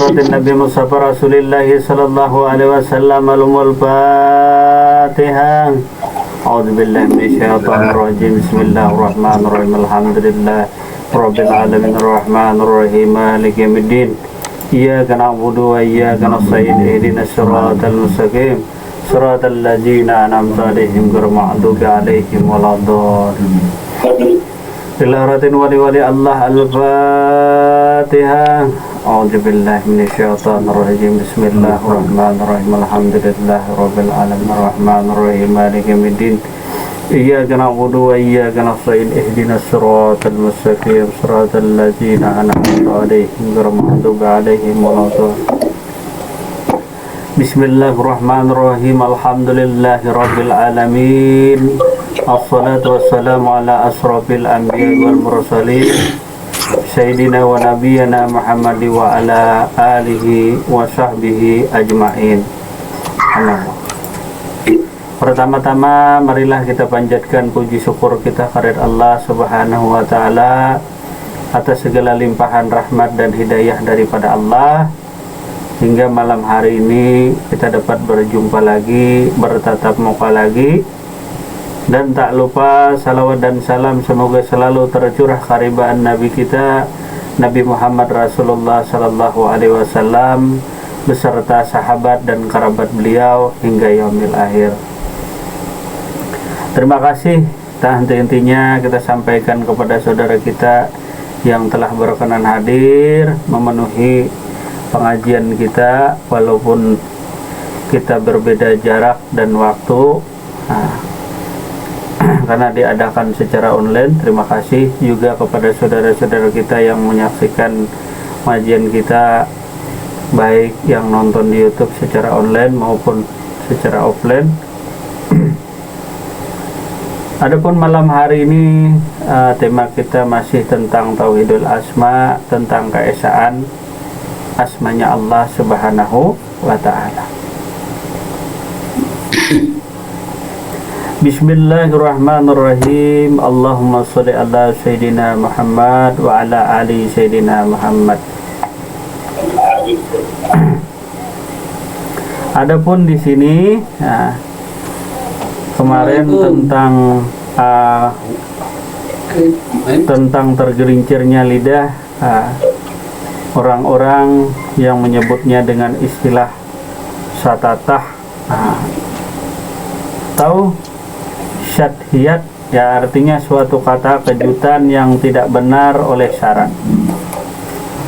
hadratin Nabi Mustafa Rasulullah sallallahu alaihi wasallam. Al-umul Fatihah. A'udzubillahi minasyaitonir rajim. Bismillahirrahmanirrahim. Alhamdulillah rabbil alamin arrahmanir rahim maliki yaumiddin. Iyyaka na'budu wa iyyaka nasta'in. Ihdinas siratal mustaqim. Siratal ladzina an'amta 'alaihim ghairil maghdubi 'alaihim waladdallin. Bilahratin wali Allah. Al-Fatihah. A'udzubillahi minasyaitonir rajim. Bismillahirrahmanirrahim. Alhamdulillahi rabbil alamin arrahmanir rahim maliki yaumiddin. Iyyaka na'budu wa iyyaka nasta'in. Ihdinas siratal mustaqim. Siratal ladzina an'amta 'alaihim ghairil maghdubi 'alaihim waladdallin. Bismillahirrahmanirrahim. Alhamdulillahi rabbil alamin. Assalatu wassalamu ala asrafil anbiya wal mursalin Sayyidina wa nabiyana Muhammad wa ala alihi wa sahbihi ajma'in. Pertama-tama marilah kita panjatkan puji syukur kita kehadirat Allah subhanahu wa ta'ala atas segala limpahan rahmat dan hidayah daripada Allah, hingga malam hari ini kita dapat berjumpa lagi, bertatap muka lagi. Dan tak lupa salawat dan salam semoga selalu tercurah karibaan Nabi kita Nabi Muhammad Rasulullah sallallahu alaihi wasallam beserta sahabat dan kerabat beliau hingga yaumil akhir. Terima kasih tak henti-hentinya kita sampaikan kepada saudara kita yang telah berkenan hadir memenuhi pengajian kita walaupun kita berbeda jarak dan waktu. Karena diadakan secara online. Terima kasih juga kepada saudara-saudara kita yang menyaksikan pengajian kita, baik yang nonton di YouTube secara online maupun secara offline. Adapun malam hari ini tema kita masih tentang Tauhidul Asma, tentang keesaan asmanya Allah subhanahu wa ta'ala. Bismillahirrahmanirrahim. Allahumma sholli ala Sayyidina Muhammad wa ala ali Sayyidina Muhammad. Adapun di sini kemarin tentang tergelincirnya lidah orang-orang yang menyebutnya dengan istilah satatah. Tahu syadhiyat, ya artinya suatu kata kejutan yang tidak benar oleh syarak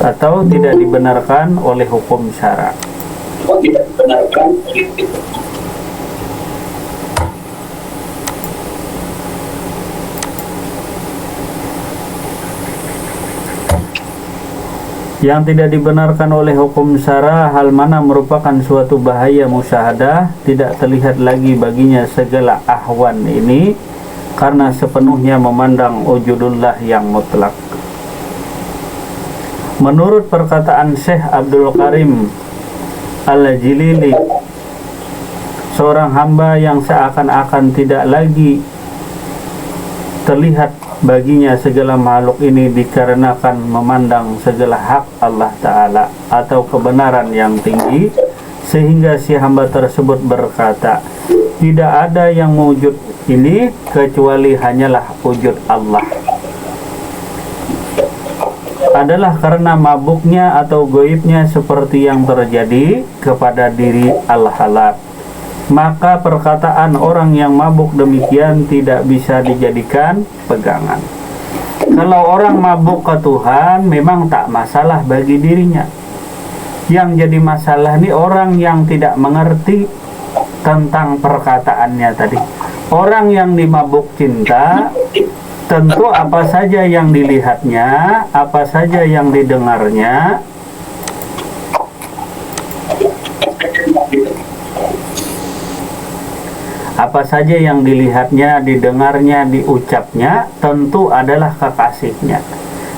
atau tidak dibenarkan oleh hukum syarak. Yang tidak dibenarkan oleh hukum syara, hal mana merupakan suatu bahaya musyahadah, tidak terlihat lagi baginya segala ahwan ini karena sepenuhnya memandang wujudullah yang mutlak. Menurut perkataan Syekh Abdul Karim Al-Jilili, seorang hamba yang seakan-akan tidak lagi terlihat baginya segala makhluk ini dikarenakan memandang segala hak Allah Ta'ala atau kebenaran yang tinggi, sehingga si hamba tersebut berkata, tidak ada yang wujud ini kecuali hanyalah wujud Allah. Adalah karena mabuknya atau goibnya seperti yang terjadi kepada diri al-halak. Maka perkataan orang yang mabuk demikian tidak bisa dijadikan pegangan. Kalau orang mabuk ke Tuhan memang tak masalah bagi dirinya. Yang jadi masalah ini orang yang tidak mengerti tentang perkataannya tadi. Orang yang dimabuk cinta, tentu apa saja yang dilihatnya, apa saja yang didengarnya, apa saja yang dilihatnya, didengarnya, diucapnya, tentu adalah kekasihnya,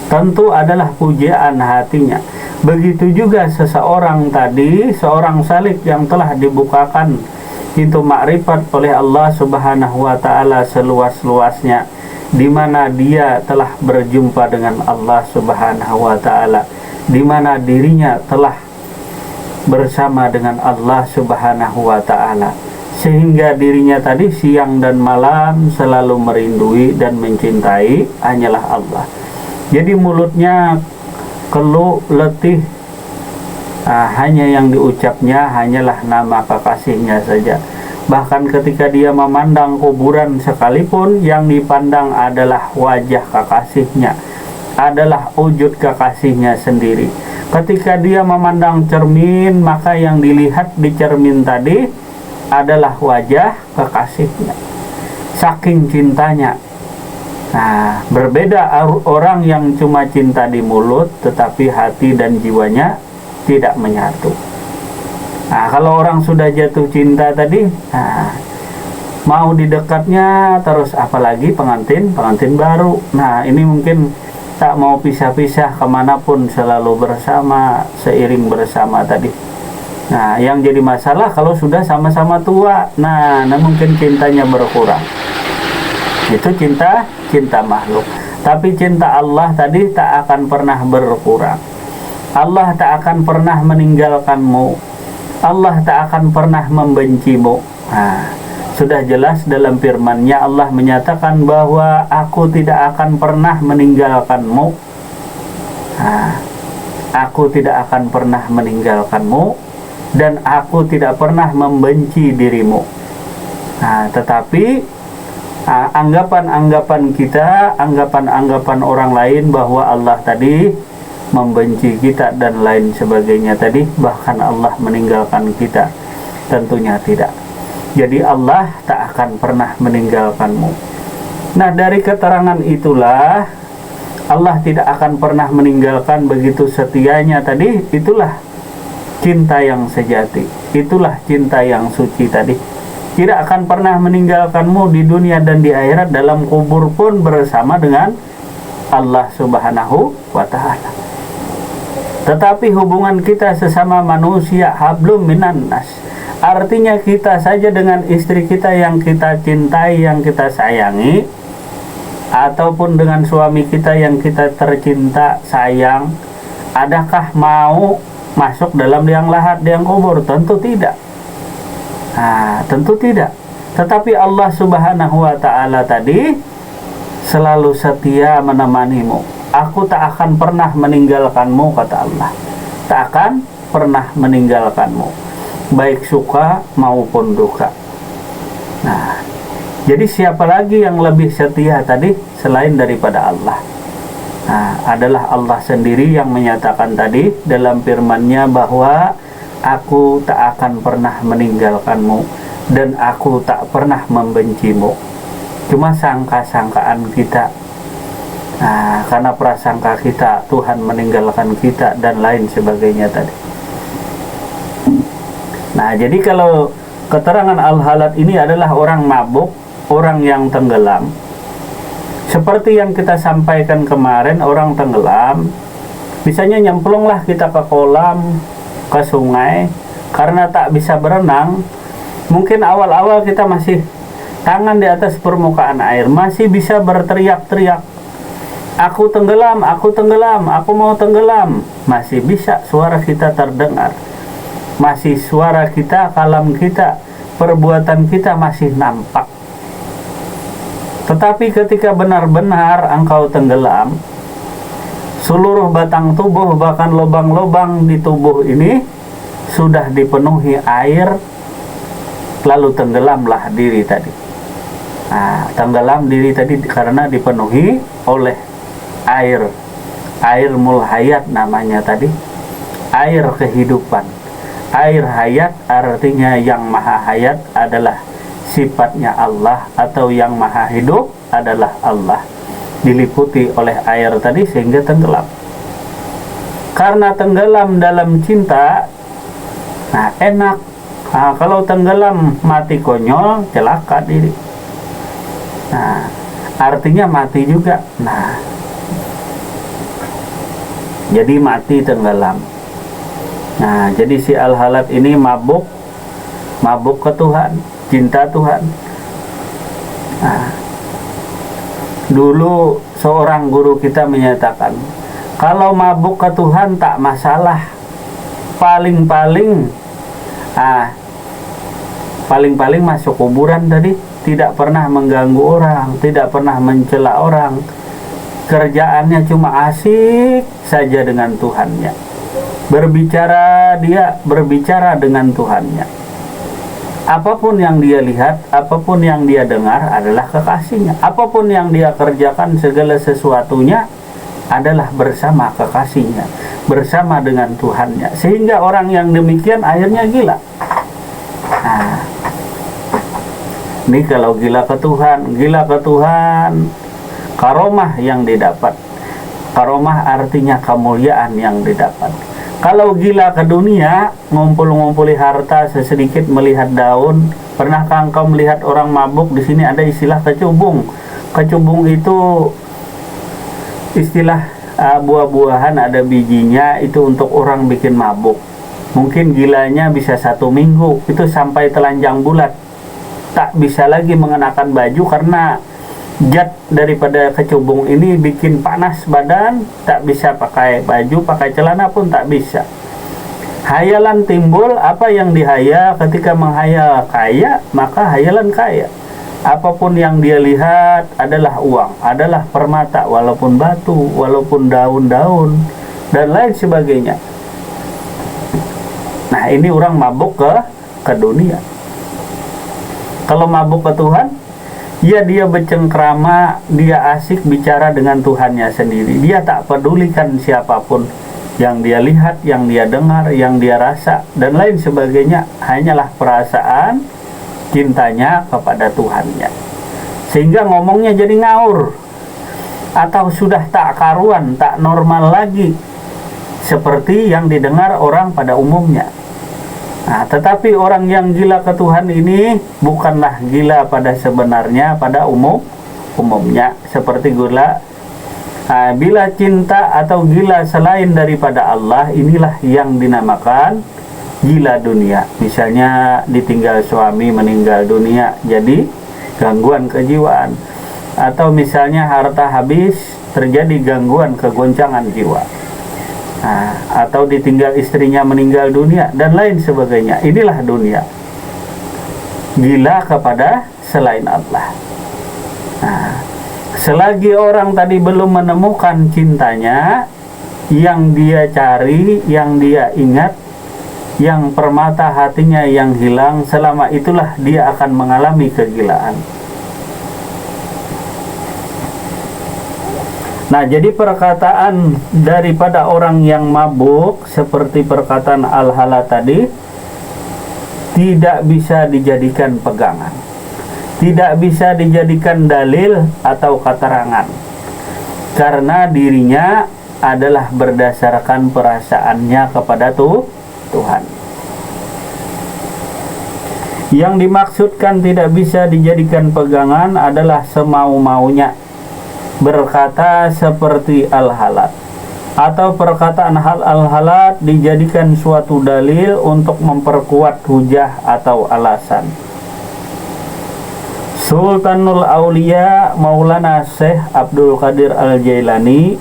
tentu adalah pujaan hatinya. Begitu juga seseorang tadi, seorang salik yang telah dibukakan pintu makrifat oleh Allah Subhanahu wa Ta'ala seluas-luasnya, di mana dia telah berjumpa dengan Allah Subhanahu wa Ta'ala, di mana dirinya telah bersama dengan Allah Subhanahu wa Ta'ala, sehingga dirinya tadi siang dan malam selalu merindui dan mencintai hanyalah Allah. Jadi mulutnya keluh letih, hanya yang diucapnya hanyalah nama kekasihnya saja. Bahkan ketika dia memandang kuburan sekalipun, yang dipandang adalah wajah kekasihnya, adalah wujud kekasihnya sendiri. Ketika dia memandang cermin, maka yang dilihat di cermin tadi adalah wajah kekasihnya. Saking cintanya. Nah, berbeda orang yang cuma cinta di mulut, tetapi hati dan jiwanya tidak menyatu. Nah, kalau orang sudah jatuh cinta tadi, mau di dekatnya terus, apalagi pengantin baru. Nah, ini mungkin tak mau pisah-pisah kemanapun, selalu bersama, seiring bersama tadi. Nah, yang jadi masalah kalau sudah sama-sama tua, nah mungkin cintanya berkurang. Itu cinta makhluk. Tapi cinta Allah tadi tak akan pernah berkurang. Allah tak akan pernah meninggalkanmu. Allah tak akan pernah membencimu. Nah, sudah jelas dalam firman-Nya Allah menyatakan bahwa aku tidak akan pernah meninggalkanmu. Aku tidak akan pernah meninggalkanmu dan aku tidak pernah membenci dirimu. Tetapi anggapan-anggapan kita, anggapan-anggapan orang lain bahwa Allah tadi membenci kita dan lain sebagainya tadi, bahkan Allah meninggalkan kita, tentunya tidak. Jadi Allah tak akan pernah meninggalkanmu. Nah, dari keterangan itulah Allah tidak akan pernah meninggalkan, begitu setianya tadi. Itulah cinta yang sejati, itulah cinta yang suci tadi. Tidak akan pernah meninggalkanmu di dunia dan di akhirat, dalam kubur pun bersama dengan Allah Subhanahu wa Ta'ala. Tetapi hubungan kita sesama manusia hablum minan nas. Artinya kita saja dengan istri kita yang kita cintai, yang kita sayangi, ataupun dengan suami kita yang kita tercinta, sayang, adakah mau masuk dalam liang lahat, liang kubur? Tentu tidak. Tentu tidak. Tetapi Allah Subhanahu wa Ta'ala tadi selalu setia menemanimu. Aku tak akan pernah meninggalkanmu, kata Allah. Tak akan pernah meninggalkanmu, baik suka maupun duka. Nah, jadi siapa lagi yang lebih setia tadi selain daripada Allah? Adalah Allah sendiri yang menyatakan tadi dalam firman-Nya bahwa aku tak akan pernah meninggalkanmu dan aku tak pernah membencimu. Cuma sangka-sangkaan kita, karena prasangka kita Tuhan meninggalkan kita dan lain sebagainya tadi. Nah, jadi kalau keterangan Al-Halat ini adalah orang mabuk, orang yang tenggelam. Seperti yang kita sampaikan kemarin, orang tenggelam, misalnya nyemplunglah kita ke kolam, ke sungai, karena tak bisa berenang. Mungkin awal-awal kita masih tangan di atas permukaan air, masih bisa berteriak-teriak, aku tenggelam, aku tenggelam, aku mau tenggelam. Masih bisa suara kita terdengar, masih suara kita, kalam kita, perbuatan kita masih nampak. Tetapi ketika benar-benar engkau tenggelam, seluruh batang tubuh, bahkan lubang-lubang di tubuh ini sudah dipenuhi air, lalu tenggelamlah diri tadi. Tenggelam diri tadi karena dipenuhi oleh air. Air mulhayat namanya tadi, air kehidupan. Air hayat artinya yang maha hayat adalah sifatnya Allah, atau yang maha hidup adalah Allah, diliputi oleh air tadi sehingga tenggelam. Karena tenggelam dalam cinta, enak. Kalau tenggelam mati konyol, celaka diri. Artinya mati juga. Jadi mati tenggelam. Jadi si Al-Halat ini mabuk ke Tuhan, cinta Tuhan. Dulu seorang guru kita menyatakan, kalau mabuk ke Tuhan tak masalah, paling-paling paling-paling masuk kuburan tadi, tidak pernah mengganggu orang, tidak pernah mencela orang, kerjaannya cuma asik saja dengan Tuhannya, berbicara dengan Tuhannya. Apapun yang dia lihat, apapun yang dia dengar adalah kekasihnya. Apapun yang dia kerjakan, segala sesuatunya adalah bersama kekasihnya, bersama dengan Tuhannya. Sehingga orang yang demikian akhirnya gila. Nah, ini kalau gila ke Tuhan, karomah yang didapat. Karomah artinya kemuliaan yang didapat. Kalau gila ke dunia, ngumpul-ngumpuli harta sesedikit, melihat daun. Pernahkah engkau melihat orang mabuk? Di sini ada istilah kecubung. Kecubung itu istilah buah-buahan, ada bijinya, itu untuk orang bikin mabuk. Mungkin gilanya bisa 1 minggu, itu sampai telanjang bulat. Tak bisa lagi mengenakan baju karena zat daripada kecubung ini bikin panas badan, tak bisa pakai baju, pakai celana pun tak bisa. Hayalan timbul, apa yang dihayal, ketika menghayal kaya, maka hayalan kaya. Apapun yang dia lihat adalah uang, adalah permata, walaupun batu, walaupun daun-daun, dan lain sebagainya. Nah, ini orang mabuk ke dunia. Kalau mabuk ke Tuhan, ya dia bercengkrama, dia asik bicara dengan Tuhannya sendiri. Dia tak pedulikan siapapun yang dia lihat, yang dia dengar, yang dia rasa, dan lain sebagainya. Hanyalah perasaan cintanya kepada Tuhannya. Sehingga ngomongnya jadi ngaur, atau sudah tak karuan, tak normal lagi, seperti yang didengar orang pada umumnya. Nah, tetapi orang yang gila ke Tuhan ini bukanlah gila pada sebenarnya, pada umumnya, seperti gila. Bila cinta atau gila selain daripada Allah, inilah yang dinamakan gila dunia. Misalnya ditinggal suami, meninggal dunia, jadi gangguan kejiwaan. Atau misalnya harta habis, terjadi gangguan kegoncangan jiwa. Atau ditinggal istrinya, meninggal dunia, dan lain sebagainya. Inilah dunia. Gila kepada selain Allah. Selagi orang tadi belum menemukan cintanya, yang dia cari, yang dia ingat, yang permata hatinya yang hilang, selama itulah dia akan mengalami kegilaan. Nah, jadi perkataan daripada orang yang mabuk, seperti perkataan Al-Hala tadi, tidak bisa dijadikan pegangan, tidak bisa dijadikan dalil atau keterangan, karena dirinya adalah berdasarkan perasaannya kepada Tuhan. Yang dimaksudkan tidak bisa dijadikan pegangan adalah semau-maunya berkata seperti Al-Halat, atau perkataan Al-Halat dijadikan suatu dalil untuk memperkuat hujah atau alasan. Sultanul Aulia Maulana Syekh Abdul Qadir Al-Jailani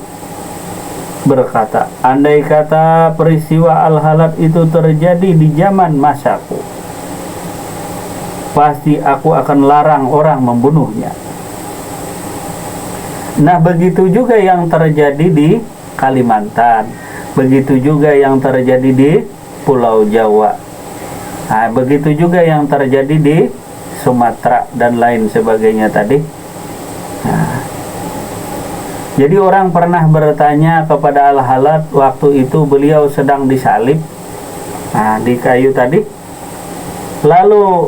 berkata, andai kata peristiwa Al-Halat itu terjadi di zaman masaku, pasti aku akan larang orang membunuhnya. Nah, begitu juga yang terjadi di Kalimantan, begitu juga yang terjadi di Pulau Jawa, begitu juga yang terjadi di Sumatera dan lain sebagainya tadi. Jadi orang pernah bertanya kepada Al-Halat, waktu itu beliau sedang disalib di kayu tadi. Lalu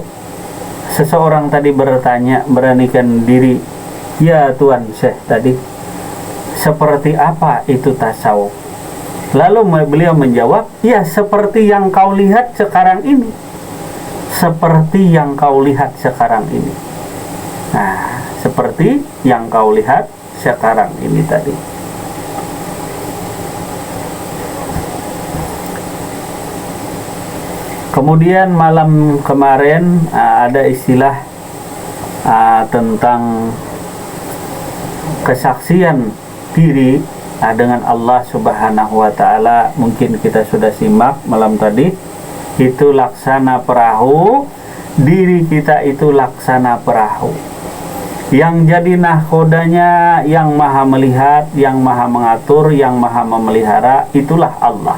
seseorang tadi bertanya, beranikan diri, ya Tuan Syekh tadi, seperti apa itu tasawuf? Lalu beliau menjawab, ya seperti yang kau lihat sekarang ini. Seperti yang kau lihat sekarang ini. Nah, seperti yang kau lihat sekarang ini tadi. Kemudian malam kemarin ada istilah tentang kesaksian diri dengan Allah Subhanahu wa Ta'ala. Mungkin kita sudah simak malam tadi, itu laksana perahu, diri kita itu laksana perahu. Yang jadi nahkodanya, yang maha melihat, yang maha mengatur, yang maha memelihara, itulah Allah.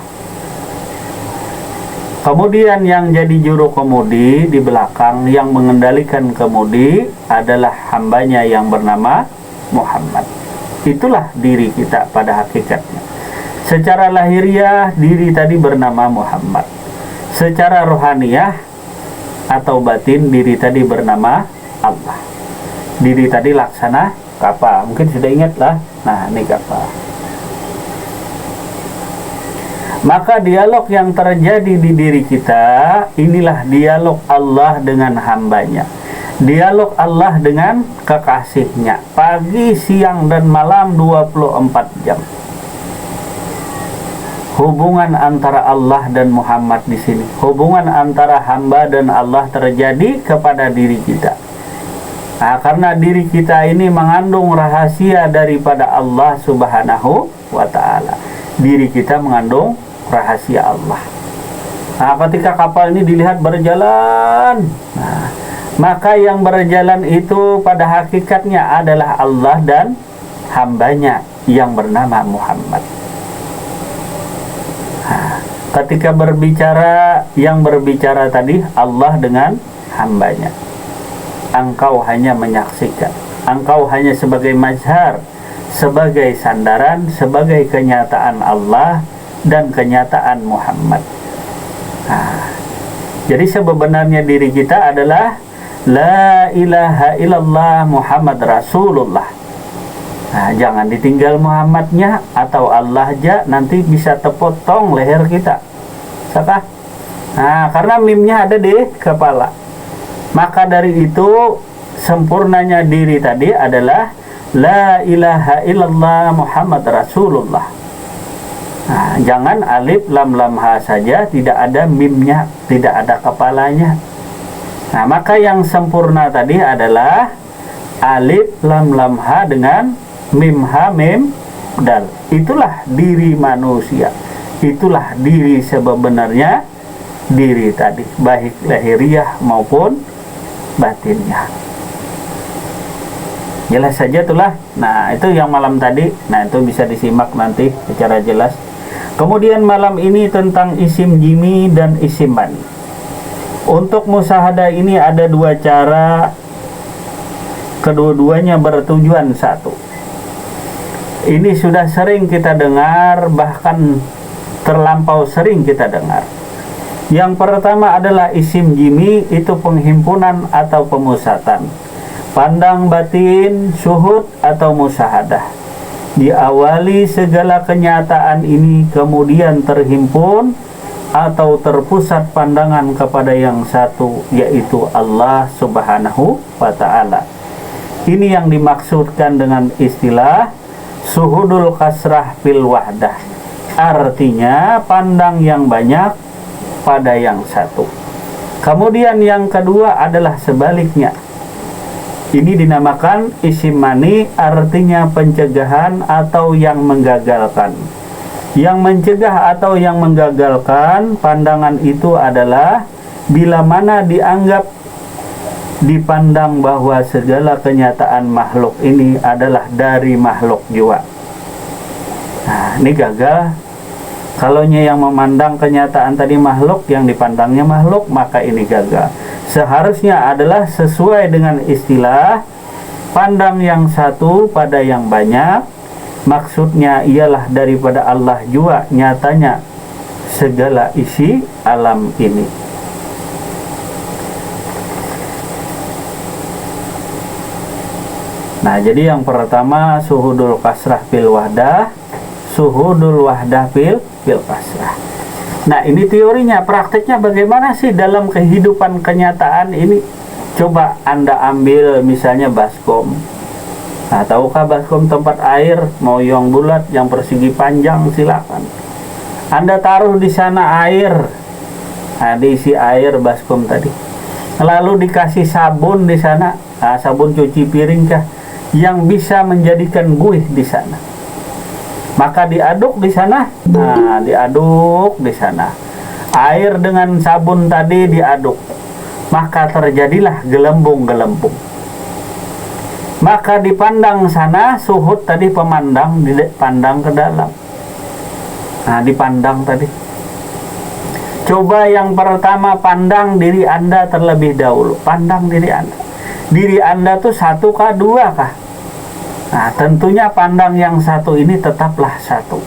Kemudian yang jadi juru kemudi di belakang, yang mengendalikan kemudi adalah hambanya yang bernama Muhammad. Itulah diri kita pada hakikatnya. Secara lahiriah diri tadi bernama Muhammad. Secara rohaniyah atau batin diri tadi bernama Allah. Diri tadi laksana kapal. Mungkin sudah ingat lah. Nah, ini kapal. Maka dialog yang terjadi di diri kita, inilah dialog Allah dengan hambanya. Dialog Allah dengan kekasihnya. Pagi, siang, dan malam 24 jam. Hubungan antara Allah dan Muhammad di sini. Hubungan antara hamba dan Allah terjadi kepada diri kita. Nah, karena diri kita ini mengandung rahasia daripada Allah Subhanahu wa Ta'ala. Diri kita mengandung rahasia Allah. Nah, ketika kapal ini dilihat berjalan, nah, maka yang berjalan itu pada hakikatnya adalah Allah dan hambanya yang bernama Muhammad. Nah, ketika berbicara, yang berbicara tadi Allah dengan hambanya. Engkau hanya menyaksikan, engkau hanya sebagai mazhar, sebagai sandaran, sebagai kenyataan Allah dan kenyataan Muhammad. Nah, jadi sebenarnya diri kita adalah La ilaha illallah Muhammad Rasulullah. Nah, jangan ditinggal Muhammadnya atau Allah aja, nanti bisa terpotong leher kita. Saka? Nah, karena mimnya ada di kepala. Maka dari itu sempurnanya diri tadi adalah La ilaha illallah Muhammad Rasulullah. Nah, jangan alif lam lam ha saja, tidak ada mimnya, tidak ada kepalanya. Nah, maka yang sempurna tadi adalah alif lam lam ha dengan mim ha mim dal. Itulah diri manusia. Itulah diri sebenarnya diri tadi, baik lahiriah maupun batinnya. Jelas saja itulah. Nah, itu yang malam tadi. Nah, itu bisa disimak nanti secara jelas. Kemudian malam ini tentang isim jimi dan isim mani. Untuk musyahadah ini ada dua cara, kedua-duanya bertujuan satu. Ini sudah sering kita dengar, bahkan terlampau sering kita dengar. Yang pertama adalah isim jimi, itu penghimpunan atau pemusatan. Pandang batin, syuhud atau musyahadah. Diawali segala kenyataan ini kemudian terhimpun atau terpusat pandangan kepada yang satu, yaitu Allah Subhanahu wa Ta'ala. Ini yang dimaksudkan dengan istilah suhudul kasrah fil wahdah. Artinya pandang yang banyak pada yang satu. Kemudian yang kedua adalah sebaliknya. Ini dinamakan isim mani, artinya pencegahan atau yang menggagalkan. Yang mencegah atau yang menggagalkan pandangan itu adalah bila mana dianggap, dipandang bahwa segala kenyataan makhluk ini adalah dari makhluk jua. Nah, ini gagal. Kalau yang memandang kenyataan tadi makhluk, yang dipandangnya makhluk, maka ini gagal. Seharusnya adalah sesuai dengan istilah pandang yang satu pada yang banyak. Maksudnya ialah daripada Allah jua nyatanya segala isi alam ini. Nah, jadi yang pertama suhudul kasrah fil wahdah, suhudul wahdah fil kasrah. Nah, ini teorinya. Prakteknya bagaimana sih dalam kehidupan kenyataan ini? Coba Anda ambil misalnya baskom. Nah, tahukah baskom tempat air mau yang bulat, yang persegi panjang, silakan. Anda taruh di sana air. Nah, diisi air baskom tadi. Lalu dikasih sabun di sana. Nah, sabun cuci piring kah yang bisa menjadikan buih di sana. Maka diaduk di sana. Nah, diaduk di sana. Air dengan sabun tadi diaduk. Maka terjadilah gelembung-gelembung. Maka dipandang sana, suhud tadi pemandang, dipandang ke dalam. Nah, dipandang tadi. Coba yang pertama pandang diri Anda terlebih dahulu. Pandang diri Anda. Diri Anda tuh satu kah, dua kah? Nah, tentunya pandang yang satu ini tetaplah satu.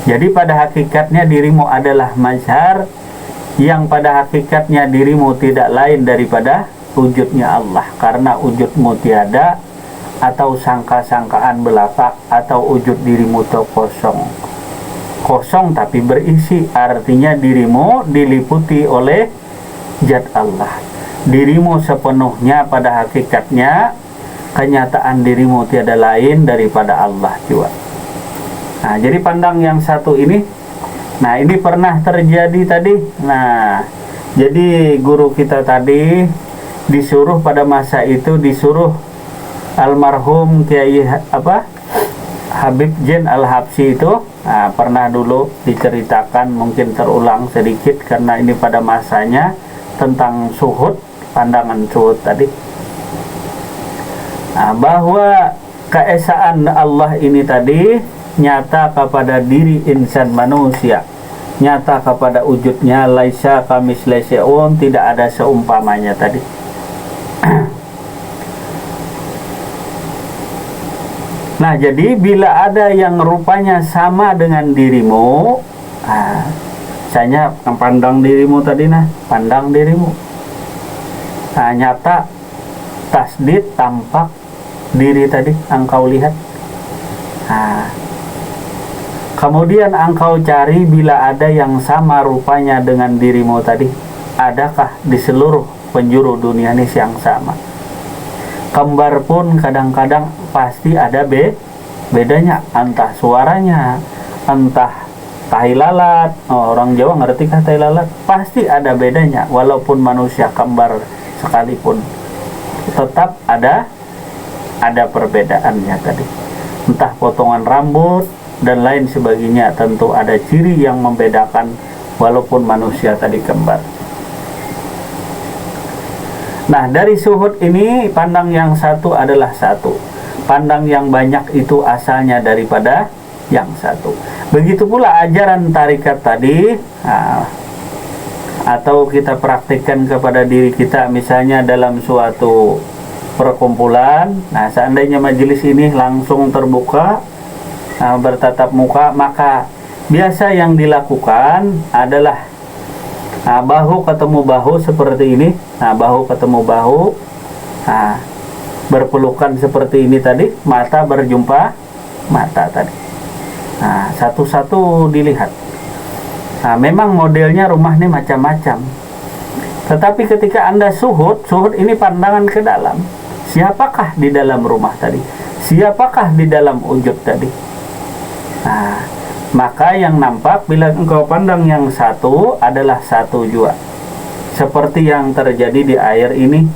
Jadi pada hakikatnya dirimu adalah mazhar, yang pada hakikatnya dirimu tidak lain daripada wujudnya Allah. Karena wujudmu tiada, atau sangka-sangkaan belaka, atau wujud dirimu itu kosong. Kosong tapi berisi, artinya dirimu diliputi oleh zat Allah. Dirimu sepenuhnya pada hakikatnya, kenyataan dirimu tiada lain daripada Allah juga. Nah, jadi pandang yang satu ini. Nah, ini pernah terjadi tadi. Nah, jadi guru kita tadi disuruh pada masa itu, disuruh almarhum Kiai Habib Jin Al-Habsyi itu. Nah, pernah dulu diceritakan, mungkin terulang sedikit karena ini pada masanya, tentang suhud, pandangan suhud tadi. Nah, bahwa keesaan Allah ini tadi nyata kepada diri insan manusia, nyata kepada wujudnya, laisa kamitslihi syai'un, tidak ada seumpamanya tadi. Nah, jadi bila ada yang rupanya sama dengan dirimu, misalnya pandang dirimu tadi, pandang dirimu, nyata tasdid tampak diri tadi engkau lihat. Kemudian engkau cari bila ada yang sama rupanya dengan dirimu tadi, adakah di seluruh penjuru dunia ini yang sama? Kembar pun kadang-kadang pasti ada bedanya, entah suaranya, entah tahi lalat. Orang Jawa ngerti kah tahi lalat? Pasti ada bedanya, walaupun manusia kembar sekalipun, tetap ada perbedaannya tadi. Entah potongan rambut dan lain sebagainya, tentu ada ciri yang membedakan walaupun manusia tadi kembar. Nah, dari suhud ini, pandang yang satu adalah satu. Pandang yang banyak itu asalnya daripada yang satu. Begitu pula ajaran tarikat tadi, atau kita praktikkan kepada diri kita, misalnya dalam suatu perkumpulan. Nah, seandainya majelis ini langsung terbuka, bertatap muka, maka biasa yang dilakukan adalah bahu ketemu bahu seperti ini. Bahu ketemu bahu, berpelukan seperti ini tadi, mata berjumpa mata tadi. Satu-satu dilihat. Memang modelnya rumah ini macam-macam, tetapi ketika Anda suhud ini pandangan ke dalam. Siapakah di dalam rumah tadi? Siapakah di dalam wujud tadi? Maka yang nampak bila engkau pandang yang satu adalah satu juga, seperti yang terjadi di air ini,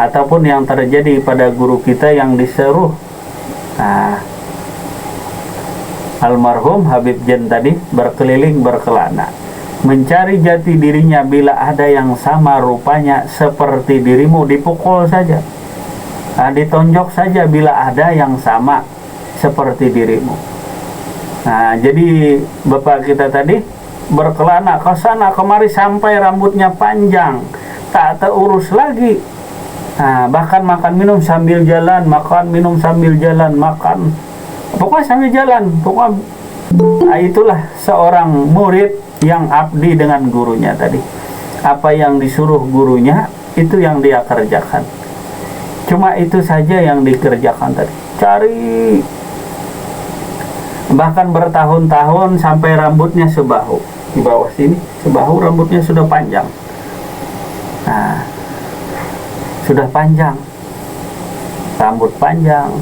ataupun yang terjadi pada guru kita yang diseruh almarhum Habib Jin tadi berkeliling berkelana mencari jati dirinya. Bila ada yang sama rupanya seperti dirimu, dipukul saja, ditonjok saja bila ada yang sama seperti dirimu. Jadi bapak kita tadi berkelana ke sana kemari sampai rambutnya panjang, tak terurus lagi. Bahkan makan minum sambil jalan, makan minum sambil jalan, makan pokoknya sambil jalan. Pokoknya itulah seorang murid yang abdi dengan gurunya tadi. Apa yang disuruh gurunya, itu yang dia kerjakan. Cuma itu saja yang dikerjakan tadi. Cari, bahkan bertahun-tahun sampai rambutnya sebahu. Di bawah sini sebahu rambutnya sudah panjang. Sudah panjang, rambut panjang.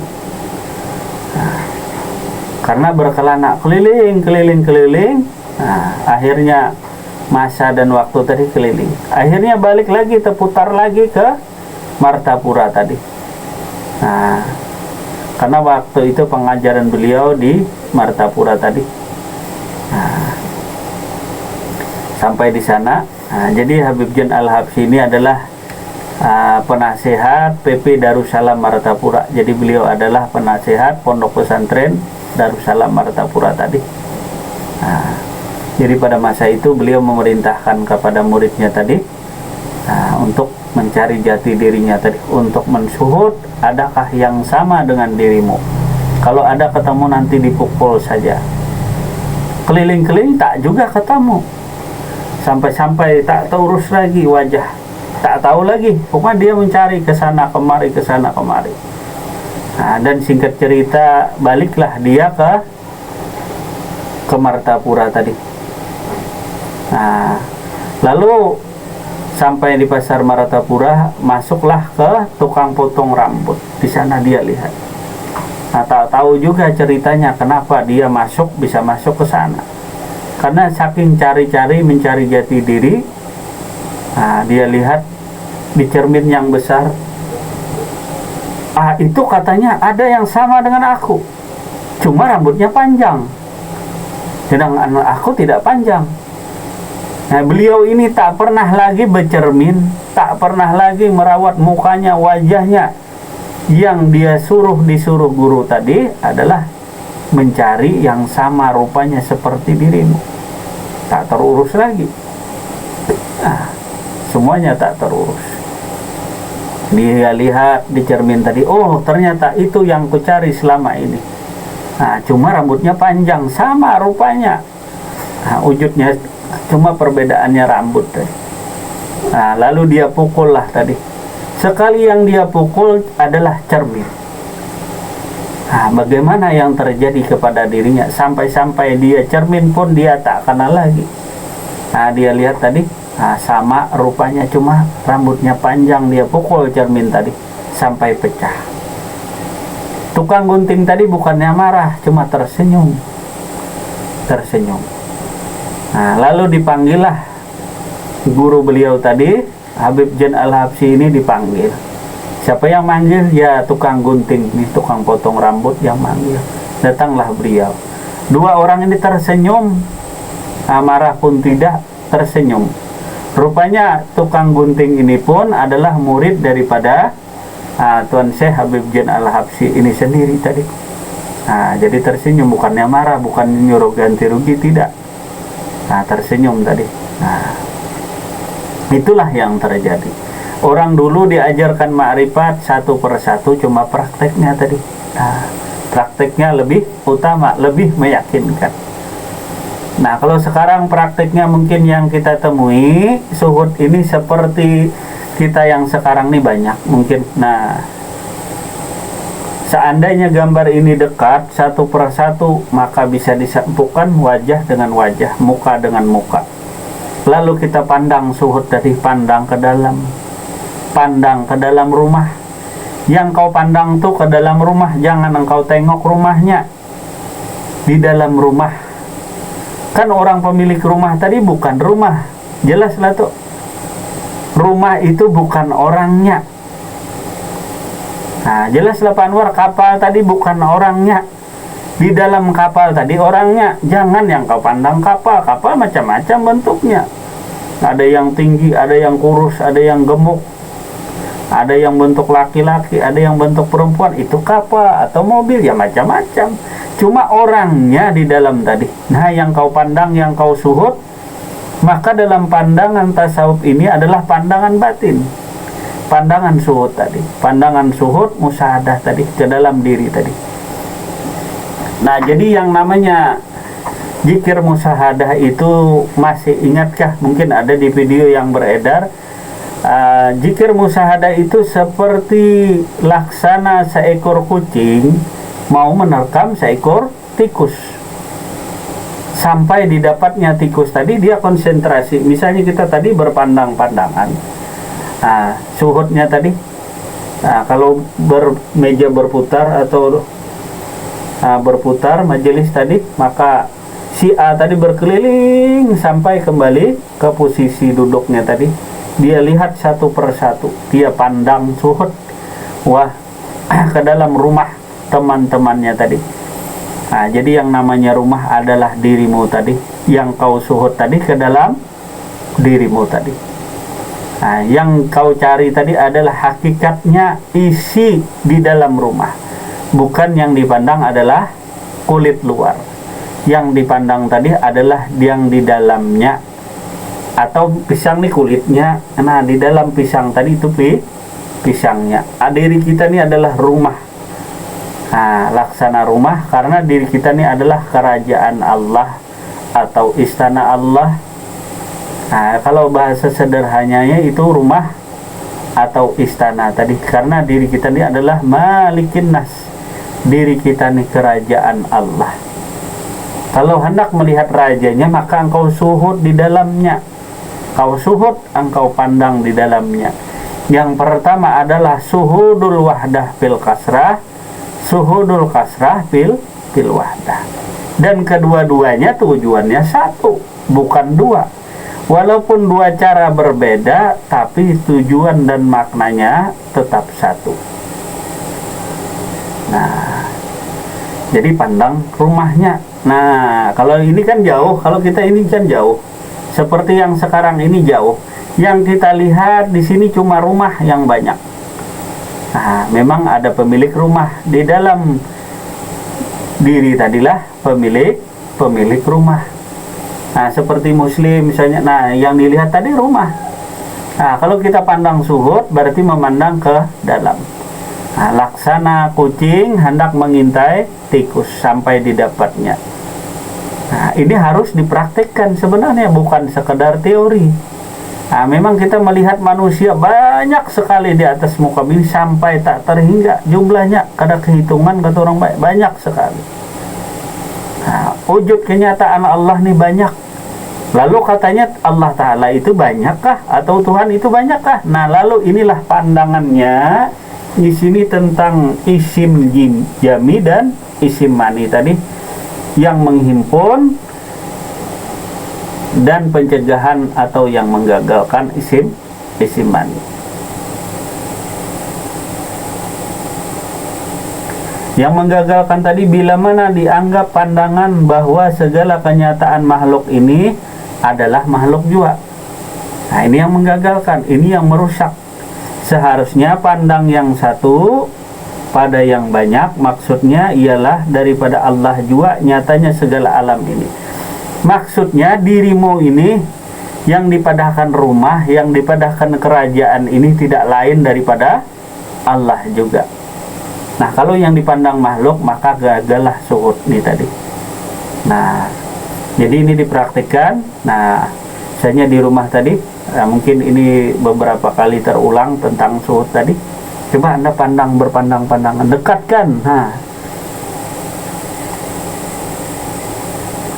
Karena berkelana keliling, akhirnya masa dan waktu tadi keliling. Akhirnya balik lagi, terputar lagi ke Martapura tadi. karena waktu itu pengajaran beliau di Martapura tadi. Nah, sampai di sana. Nah, jadi Habib Zain Al-Habsyi ini adalah penasehat PP Darussalam Martapura. Jadi beliau adalah penasehat Pondok Pesantren Darussalam Martapura tadi. Nah, jadi pada masa itu beliau memerintahkan kepada muridnya tadi untuk mencari jati dirinya tadi, untuk mensuhud adakah yang sama dengan dirimu. Kalau ada ketemu nanti dipukul saja. Keliling-keliling tak juga ketemu. Sampai-sampai tak terurus lagi wajah, tak tahu lagi. Pokoknya dia mencari ke sana kemari, ke sana kemari. Nah, dan singkat cerita baliklah dia ke Martapura tadi. Nah, lalu sampai di pasar Martapura, masuklah ke tukang potong rambut. Di sana dia lihat. Nah, tak tahu juga ceritanya kenapa dia bisa masuk ke sana. Karena saking cari-cari mencari jati diri, nah, dia lihat di cermin yang besar, itu katanya ada yang sama dengan aku, cuma rambutnya panjang, sedangkan aku tidak panjang. Nah, beliau ini tak pernah lagi bercermin, tak pernah lagi merawat mukanya, wajahnya. Yang dia disuruh guru tadi adalah mencari yang sama rupanya seperti dirimu. Tak terurus lagi. Nah, semuanya tak terurus. Dia lihat di cermin tadi, oh ternyata itu yang kucari selama ini. Nah, cuma rambutnya panjang, sama rupanya. Nah, wujudnya cuma perbedaannya rambut tadi. Nah, lalu dia pukul lah tadi. Sekali yang dia pukul adalah cermin. Nah, bagaimana yang terjadi kepada dirinya sampai-sampai dia cermin pun dia tak kenal lagi. Nah, dia lihat tadi, sama rupanya, cuma rambutnya panjang. Dia pukul cermin tadi sampai pecah. Tukang gunting tadi bukannya marah, cuma tersenyum. Nah, lalu dipanggillah guru beliau tadi, Habib Zain Al-Habsyi ini dipanggil. Siapa yang manggil? Ya tukang gunting nih, tukang potong rambut yang manggil. Datanglah beliau. Dua orang ini tersenyum, marah pun tidak, tersenyum. Rupanya tukang gunting ini pun adalah murid daripada Tuan Syekh Habib Zain Al-Habsyi ini sendiri tadi. Nah, jadi tersenyum, bukannya marah, bukan nyuruh ganti rugi, tidak. Nah, tersenyum tadi. Nah, itulah yang terjadi. Orang dulu diajarkan ma'rifat satu persatu, cuma prakteknya tadi. Nah, prakteknya lebih utama, lebih meyakinkan. Nah, kalau sekarang prakteknya mungkin yang kita temui, suhud ini seperti kita yang sekarang ini banyak mungkin. Nah, seandainya gambar ini dekat satu persatu, maka bisa disambungkan wajah dengan wajah, muka dengan muka. Lalu kita pandang suhud tadi, pandang ke dalam rumah. Yang kau pandang tuh ke dalam rumah, jangan engkau tengok rumahnya. Di dalam rumah, kan orang pemilik rumah tadi bukan rumah, jelas lah tuh. Rumah itu bukan orangnya. Nah, jelas lah Pak Anwar, kapal tadi bukan orangnya. Di dalam kapal tadi orangnya. Jangan yang kau pandang kapal. Kapal macam-macam bentuknya. Ada yang tinggi, ada yang kurus, ada yang gemuk, ada yang bentuk laki-laki, ada yang bentuk perempuan. Itu kapal atau mobil, ya macam-macam. Cuma orangnya di dalam tadi. Nah, yang kau pandang, yang kau suhud, maka dalam pandangan tasawuf ini adalah pandangan batin. Pandangan suhud tadi. Pandangan suhud musyahadah tadi, ke dalam diri tadi. Nah, jadi yang namanya zikir musyahadah itu masih ingatkah? Mungkin ada di video yang beredar. Zikir musyahadah itu seperti laksana seekor kucing mau menerkam seekor tikus. Sampai didapatnya tikus tadi, dia konsentrasi. Misalnya kita tadi berpandang-pandangan. Suhudnya tadi, kalau meja berputar atau berputar majelis tadi, maka si A tadi berkeliling sampai kembali ke posisi duduknya tadi. Dia lihat satu persatu, dia pandang suhud. Wah, ke dalam rumah teman-temannya tadi. Nah, jadi yang namanya rumah adalah dirimu tadi, yang kau suhud tadi ke dalam dirimu tadi. Nah, yang kau cari tadi adalah hakikatnya isi di dalam rumah, bukan yang dipandang adalah kulit luar. Yang dipandang tadi adalah yang di dalamnya, atau pisang nih kulitnya. Nah, di dalam pisang tadi itu pisangnya. Diri kita ini adalah rumah. Nah, laksana rumah karena diri kita ini adalah kerajaan Allah atau istana Allah. Nah, kalau bahasa sederhananya itu rumah atau istana tadi, karena diri kita ini adalah malikin nas. Diri kita ini kerajaan Allah. Kalau hendak melihat rajanya, maka engkau suhud di dalamnya. Kau suhud, engkau pandang di dalamnya. Yang pertama adalah suhudul wahdah fil kasrah, suhudul kasrah fil wahdah. Dan kedua-duanya tujuannya satu, bukan dua. Walaupun dua cara berbeda, tapi tujuan dan maknanya tetap satu. Nah, jadi pandang rumahnya. Nah, kalau ini kan jauh, kalau kita ini kan jauh. Seperti yang sekarang ini jauh. Yang kita lihat di sini cuma rumah yang banyak. Nah, memang ada pemilik rumah di dalam diri tadilah pemilik rumah. Nah, seperti muslim misalnya. Nah, yang dilihat tadi rumah. Nah, kalau kita pandang suhud berarti memandang ke dalam. Nah, laksana kucing hendak mengintai tikus sampai didapatnya. Nah, ini harus dipraktikkan sebenarnya, bukan sekedar teori. Nah, memang kita melihat manusia banyak sekali di atas muka bumi sampai tak terhingga jumlahnya, kada kehitungan kata orang banyak sekali. Nah, wujud kenyataan Allah nih banyak. Lalu katanya Allah Ta'ala itu banyakkah atau Tuhan itu banyakkah? Nah, lalu inilah pandangannya di sini tentang isim jami dan isim mani tadi, yang menghimpun dan pencegahan atau yang menggagalkan isim mani. Yang menggagalkan tadi bila mana dianggap pandangan bahwa segala kenyataan makhluk ini adalah makhluk juga. Nah, ini yang menggagalkan, ini yang merusak. Seharusnya pandang yang satu pada yang banyak, maksudnya ialah daripada Allah juga nyatanya segala alam ini. Maksudnya dirimu ini yang dipadahkan rumah, yang dipadahkan kerajaan ini tidak lain daripada Allah juga. Nah, kalau yang dipandang makhluk maka gagallah suhud nih tadi. Nah, jadi ini dipraktikkan. Nah, misalnya di rumah tadi, nah, mungkin ini beberapa kali terulang tentang suhud tadi. Coba Anda berpandang-pandangan, dekatkan. Nah,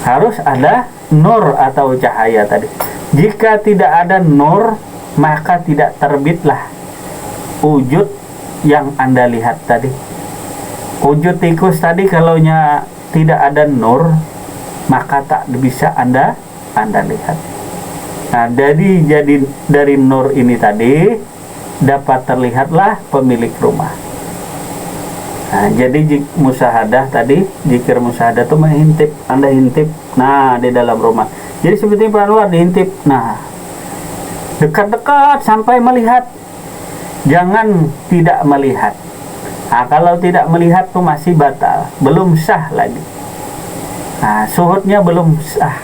harus ada nur atau cahaya tadi. Jika tidak ada nur, maka tidak terbitlah wujud yang Anda lihat tadi. Wujud tikus tadi kalaunya tidak ada nur, maka tak bisa Anda lihat. Nah, dari nur ini tadi dapat terlihatlah pemilik rumah. Nah, jadi musyahadah tadi, zikir musyahadah itu mengintip, Anda intip, nah di dalam rumah. Jadi seperti luar diintip, nah dekat-dekat sampai melihat, jangan tidak melihat. Nah, kalau tidak melihat tuh masih batal, belum sah lagi. Nah, suhudnya belum sah.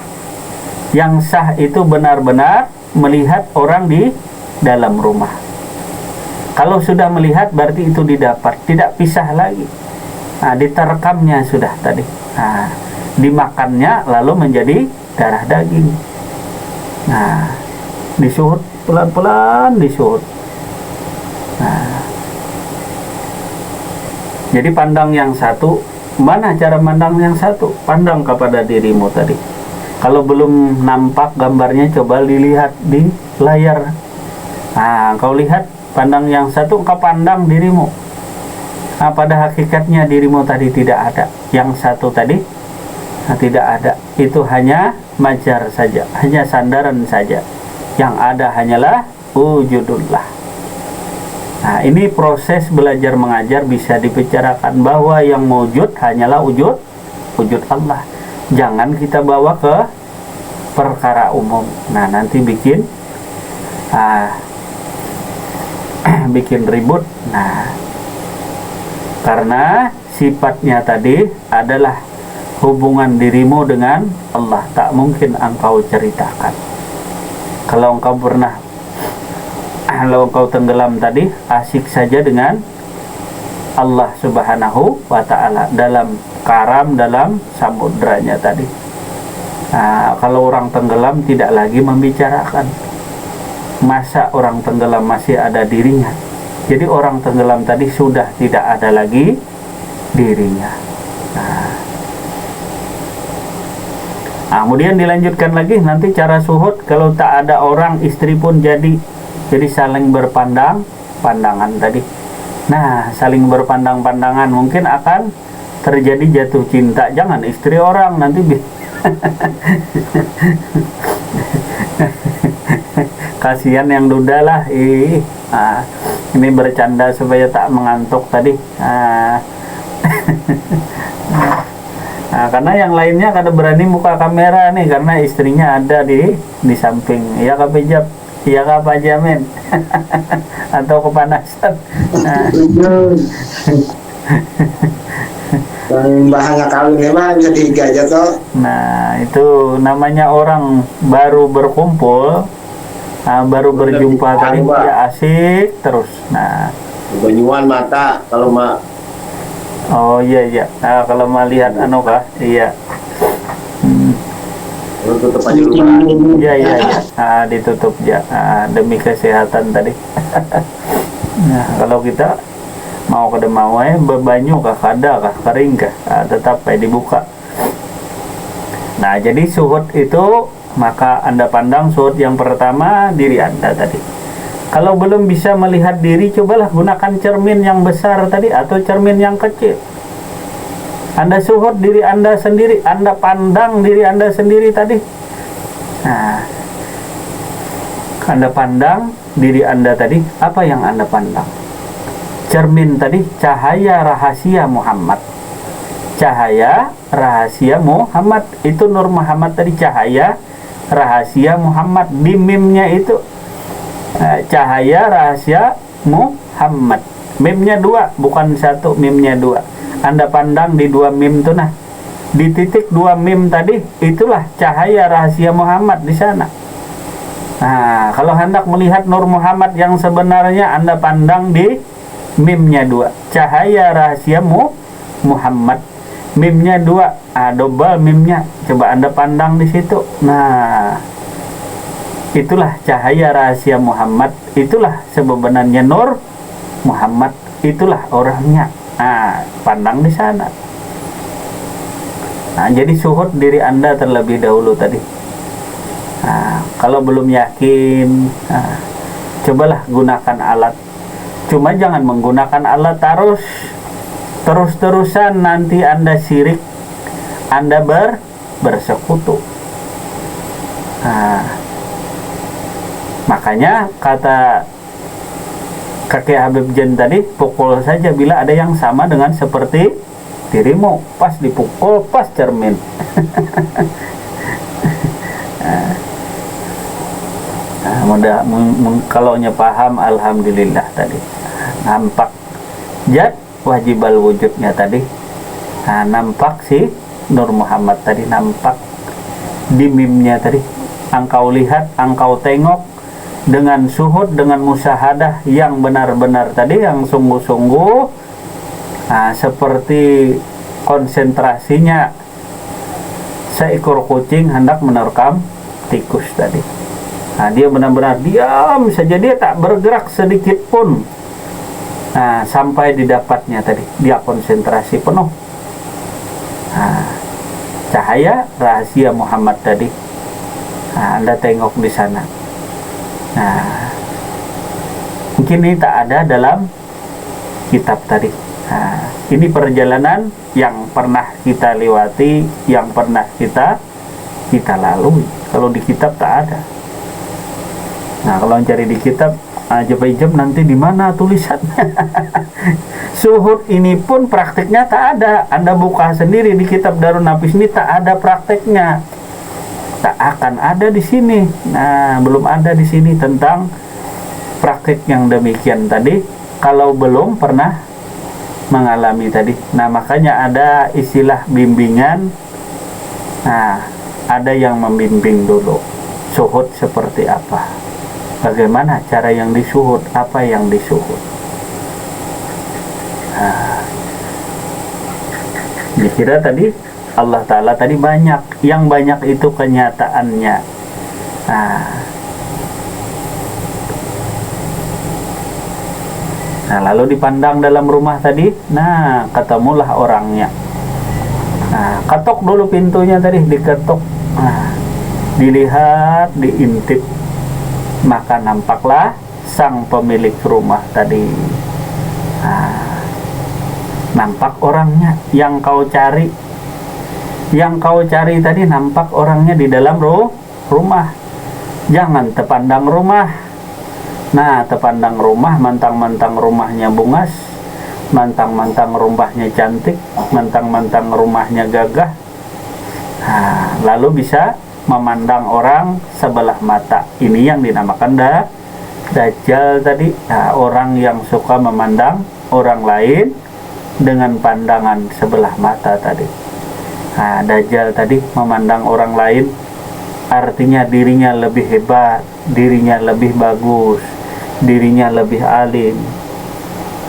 Yang sah itu benar-benar melihat orang di dalam rumah. Kalau sudah melihat berarti itu didapat, tidak pisah lagi. Nah, diterkamnya sudah tadi. Nah, dimakannya lalu menjadi darah daging. Nah, disuhud pelan-pelan disuhud. Nah, jadi pandang yang satu. Mana cara pandang yang satu? Pandang kepada dirimu tadi. Kalau belum nampak gambarnya, coba dilihat di layar. Nah, kau lihat pandang yang satu, kau pandang dirimu. Nah, pada hakikatnya dirimu tadi tidak ada. Yang satu tadi tidak ada. Itu hanya majar saja, hanya sandaran saja. Yang ada hanyalah wujudullah. Nah, ini proses belajar mengajar bisa dibicarakan bahwa yang wujud hanyalah wujud Allah. Jangan kita bawa ke perkara umum. Nah, nanti bikin bikin ribut. Nah, karena sifatnya tadi adalah hubungan dirimu dengan Allah, tak mungkin engkau ceritakan. Kalau engkau tenggelam tadi, asik saja dengan Allah Subhanahu wa ta'ala dalam karam, dalam samudranya tadi. Nah, kalau orang tenggelam tidak lagi membicarakan. Masa orang tenggelam masih ada dirinya? Jadi orang tenggelam tadi sudah tidak ada lagi dirinya. Nah, kemudian dilanjutkan lagi nanti cara suhud. Kalau tak ada orang, istri pun jadi saling pandangan tadi. Nah, saling berpandang-pandangan mungkin akan terjadi jatuh cinta. Jangan istri orang nanti kasihan yang duda lah. Ini bercanda supaya tak mengantuk tadi. Nah, karena yang lainnya kada berani muka kamera nih karena istrinya ada di samping. Ya Kak Pejab, ya Kak Pak Jamin. Atau kepanasan. Bahaya kawin memang jadi aja toh. Nah, itu namanya orang baru berkumpul, baru berjumpa tadi ya asik terus. Nah, banyuan mata kalau oh iya. Nah, kalau melihat kah? Iya. Tutup aja dulu. Iya. Ditutup ya. Demi kesehatan tadi. Nah, kalau kita mau kada mau bebanyu kah, kada kah, kering kah, tetap dibuka. Nah, jadi suhud itu maka Anda pandang suhud yang pertama diri Anda tadi. Kalau belum bisa melihat diri, cobalah gunakan cermin yang besar tadi atau cermin yang kecil. Anda suhud diri Anda sendiri, Anda pandang diri Anda sendiri tadi. Nah, Anda pandang diri Anda tadi, apa yang Anda pandang? Cermin tadi, cahaya rahasia Muhammad. Cahaya rahasia Muhammad, itu Nur Muhammad tadi, cahaya rahasia Muhammad. Di mimnya itu cahaya rahasia Muhammad. Mimnya 2, bukan 1, mimnya 2. Anda pandang di 2 mim tuh, nah di titik 2 mim tadi, itulah cahaya rahasia Muhammad di sana. Nah, kalau hendak melihat Nur Muhammad yang sebenarnya, Anda pandang di mimnya 2, cahaya rahasia Muhammad. Mimnya 2, double mimnya, coba Anda pandang di situ. Nah, itulah cahaya rahasia Muhammad, itulah sebenarnya Nur Muhammad, itulah orangnya. Nah, pandang di sana. Nah, jadi suhud diri Anda terlebih dahulu tadi. Nah, kalau belum yakin, cobalah gunakan alat. Cuma jangan menggunakan alat terus-terusan, nanti Anda syirik, Anda bersekutu. Nah, makanya kata kakek Habib Jen tadi, pukul saja bila ada yang sama dengan seperti dirimu. Pas dipukul, pas cermin. Mudah kalau paham, alhamdulillah tadi. Nampak jad wajibal wujudnya tadi. Nampak si Nur Muhammad tadi, nampak di mimnya tadi. Engkau lihat, engkau tengok dengan suhud, dengan musyahadah yang benar-benar tadi, yang sungguh-sungguh, seperti konsentrasinya seekor kucing hendak menerkam tikus tadi. Dia benar-benar diam saja, dia tak bergerak sedikit pun. Sampai didapatnya tadi, dia konsentrasi penuh. Cahaya rahasia Muhammad tadi, Anda tengok di sana. Mungkin ini tak ada dalam kitab tadi. Ini perjalanan yang pernah kita lewati, yang pernah kita lalui. Kalau di kitab tak ada. Kalau mencari di kitab Ajab-ajab nanti di mana tulisannya. Syuhud ini pun prakteknya tak ada. Anda buka sendiri di kitab Darun Nafis ini, tak ada prakteknya. Tak akan ada di sini. Nah, belum ada di sini tentang praktek yang demikian tadi, kalau belum pernah mengalami tadi. Nah, makanya ada istilah bimbingan. Nah, ada yang membimbing dulu. Syuhud seperti apa? Bagaimana cara yang disuhud? Apa yang disuhud? Nah, dikira tadi Allah Ta'ala tadi banyak. Yang banyak itu kenyataannya. Nah, lalu dipandang dalam rumah tadi. Nah, ketemulah orangnya. Nah, ketok dulu pintunya tadi, diketok. Nah, dilihat, diintip. Maka nampaklah sang pemilik rumah tadi. Nah, nampak orangnya yang kau cari. Yang kau cari tadi nampak orangnya di dalam rumah. Jangan tepandang rumah. Nah, tepandang rumah, mantang-mantang rumahnya bungas, mantang-mantang rumahnya cantik, mantang-mantang rumahnya gagah. Nah, lalu bisa memandang orang sebelah mata. Ini yang dinamakan Dajjal tadi. Nah, orang yang suka memandang orang lain dengan pandangan sebelah mata tadi. Nah, Dajjal tadi memandang orang lain, artinya dirinya lebih hebat, dirinya lebih bagus, dirinya lebih alim.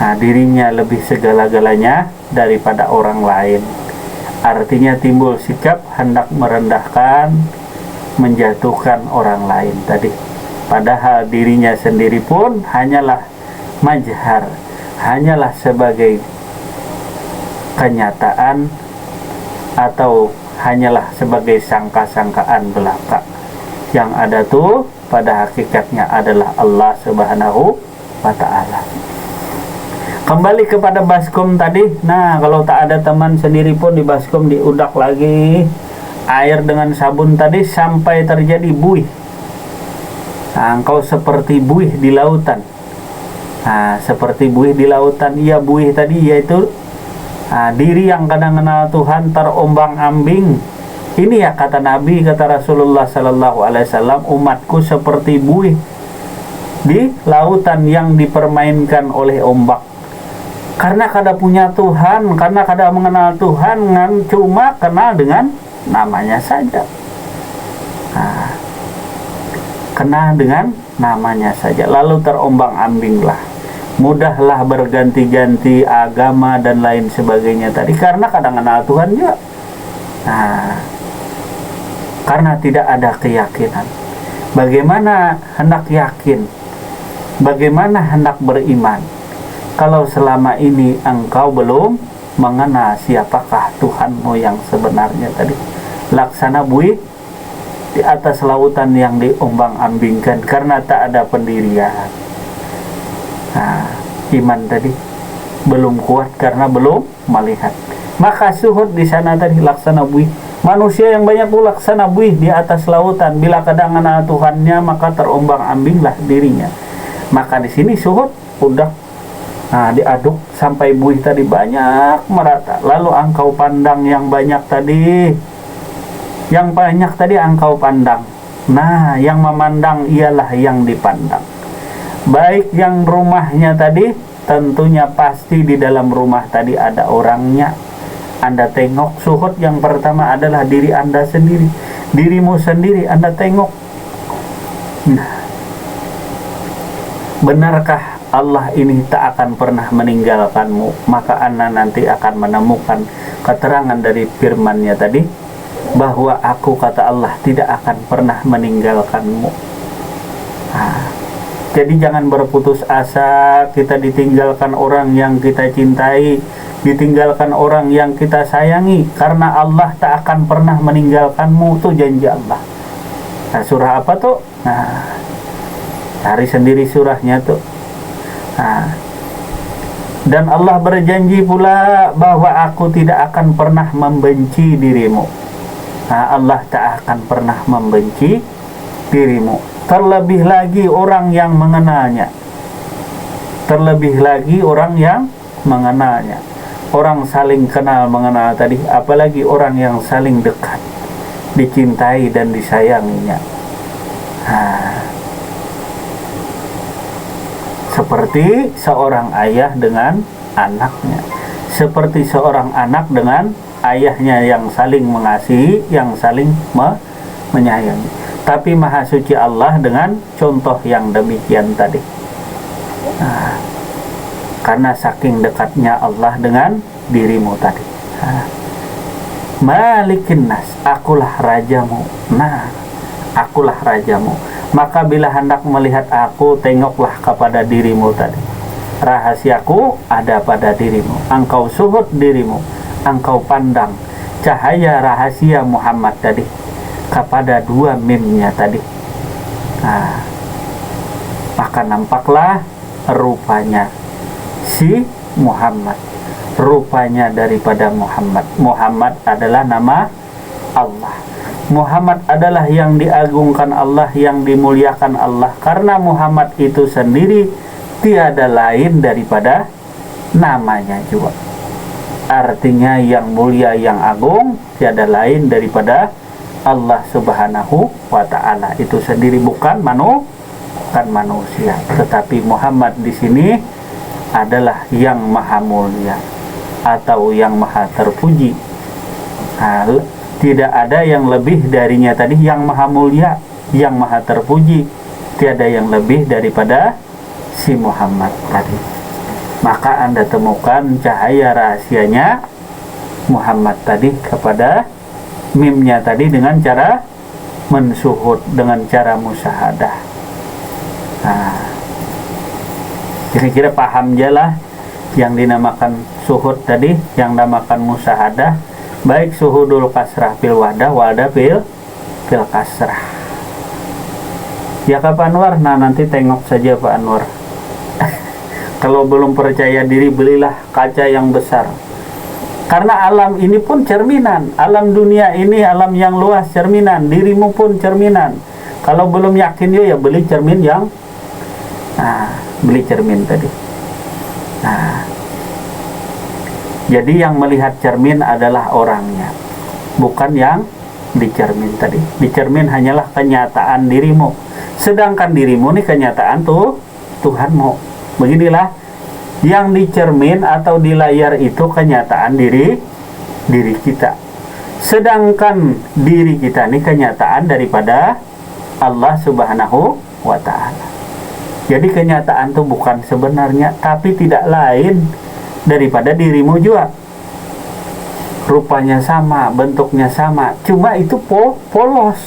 Nah, dirinya lebih segala-galanya daripada orang lain. Artinya timbul sikap hendak merendahkan, menjatuhkan orang lain tadi. Padahal dirinya sendiri pun hanyalah majhar, hanyalah sebagai kenyataan atau hanyalah sebagai sangka-sangkaan belaka. Yang ada tuh pada hakikatnya adalah Allah Subhanahu wa Ta'ala. Kembali kepada baskom tadi. Nah, kalau tak ada teman sendiri pun di baskom diudak lagi air dengan sabun tadi sampai terjadi buih. Nah, engkau seperti buih di lautan. Nah, seperti buih di lautan. Iya, buih tadi yaitu diri yang kadang kenal Tuhan terombang-ambing. Ini ya kata Nabi, kata Rasulullah Sallallahu Alaihi Wasallam, umatku seperti buih di lautan yang dipermainkan oleh ombak. Karena kada punya Tuhan, karena kada mengenal Tuhan, cuma kenal dengan namanya saja. Nah, kenal dengan namanya saja, lalu terombang-ambinglah. Mudahlah berganti-ganti agama dan lain sebagainya tadi, karena kadang kenal Tuhan juga. Nah, karena tidak ada keyakinan. Bagaimana hendak yakin? Bagaimana hendak beriman kalau selama ini engkau belum mengenal siapakah Tuhanmu yang sebenarnya tadi? Laksana buih di atas lautan yang diombang-ambingkan karena tak ada pendirian. Nah, iman tadi belum kuat karena belum melihat. Maka suhud di sana tadi laksana buih. Manusia yang banyak pun laksana buih di atas lautan. Bila kadang mengenal Tuhannya maka terombang-ambinglah dirinya. Maka di sini suhud udah diaduk sampai buih tadi banyak merata. Lalu engkau pandang yang banyak tadi. Yang banyak tadi engkau pandang. Nah, yang memandang ialah yang dipandang. Baik yang rumahnya tadi, tentunya pasti di dalam rumah tadi ada orangnya. Anda tengok, suhud yang pertama adalah diri Anda sendiri. Dirimu sendiri Anda tengok. Nah, benarkah Allah ini tak akan pernah meninggalkanmu? Maka Anda nanti akan menemukan keterangan dari firman-Nya tadi, bahwa aku, kata Allah, tidak akan pernah meninggalkanmu. Jadi jangan berputus asa. Kita ditinggalkan orang yang kita cintai, ditinggalkan orang yang kita sayangi, karena Allah tak akan pernah meninggalkanmu. Itu janji Allah. Nah, surah apa tuh? Nah, cari sendiri surahnya tuh. Nah, dan Allah berjanji pula bahwa aku tidak akan pernah membenci dirimu. Nah, Allah tak akan pernah membenci dirimu. Terlebih lagi orang yang mengenalnya. terlebih lagi orang yang mengenalnya. Orang saling kenal mengenal tadi, apalagi orang yang saling dekat, dicintai dan disayanginya. Seperti seorang ayah dengan anaknya, seperti seorang anak dengan ayahnya yang saling mengasihi, yang saling menyayangi. Tapi Maha Suci Allah dengan contoh yang demikian tadi. Karena saking dekatnya Allah dengan dirimu tadi. Malikin nas, akulah rajamu. Nah, akulah rajamu. Maka bila hendak melihat aku, tengoklah kepada dirimu tadi. Rahasiaku ada pada dirimu. Engkau suhud dirimu, engkau pandang cahaya rahasia Muhammad tadi kepada dua mimnya tadi. Maka nampaklah rupanya si Muhammad, rupanya daripada Muhammad. Muhammad adalah nama Allah. Muhammad adalah yang diagungkan Allah, yang dimuliakan Allah. Karena Muhammad itu sendiri tiada lain daripada namanya juga. Artinya yang mulia, yang agung, tiada lain daripada Allah Subhanahu wa ta'ala. Itu sendiri bukan manusia. Tetapi Muhammad di sini adalah yang maha mulia atau yang maha terpuji. Tidak ada yang lebih darinya tadi, yang maha mulia, yang maha terpuji. Tiada yang lebih daripada si Muhammad tadi. Maka Anda temukan cahaya rahasianya Muhammad tadi kepada mimnya tadi dengan cara mensuhud, dengan cara musyahadah. Kira-kira paham jelah yang dinamakan suhud tadi, yang dinamakan musyahadah, baik suhudul kasrah fil wahdah, walda fil kasrah. Ya Pak Anwar, nah nanti tengok saja Pak Anwar. Kalau belum percaya diri, belilah kaca yang besar. Karena alam ini pun cerminan, alam dunia ini alam yang luas cerminan, dirimu pun cerminan. Kalau belum yakin ya beli cermin yang beli cermin tadi. Jadi yang melihat cermin adalah orangnya, bukan yang dicermin tadi. Dicermin hanyalah kenyataan dirimu, sedangkan dirimu ini kenyataan Tuhanmu. Beginilah yang dicermin atau di layar itu kenyataan diri kita, sedangkan diri kita ini kenyataan daripada Allah Subhanahu wa ta'ala. Jadi kenyataan itu bukan sebenarnya, tapi tidak lain daripada dirimu juga. Rupanya sama, bentuknya sama, cuma itu polos.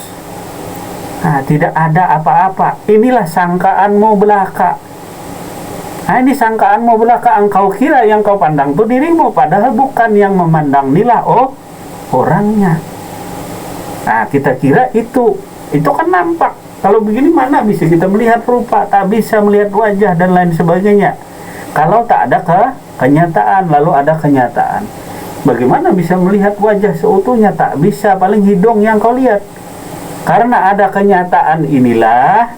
Tidak ada apa-apa. Inilah sangkaanmu belaka. Ini sangkaanmu belaka, engkau kira yang kau pandang itu dirimu, padahal bukan yang memandang inilah orangnya. Kita kira itu kan nampak. Kalau begini mana bisa kita melihat rupa, tak bisa melihat wajah dan lain sebagainya. Kalau tak ada kenyataan, lalu ada kenyataan, bagaimana bisa melihat wajah seutuhnya? Tak bisa, paling hidung yang kau lihat. Karena ada kenyataan inilah,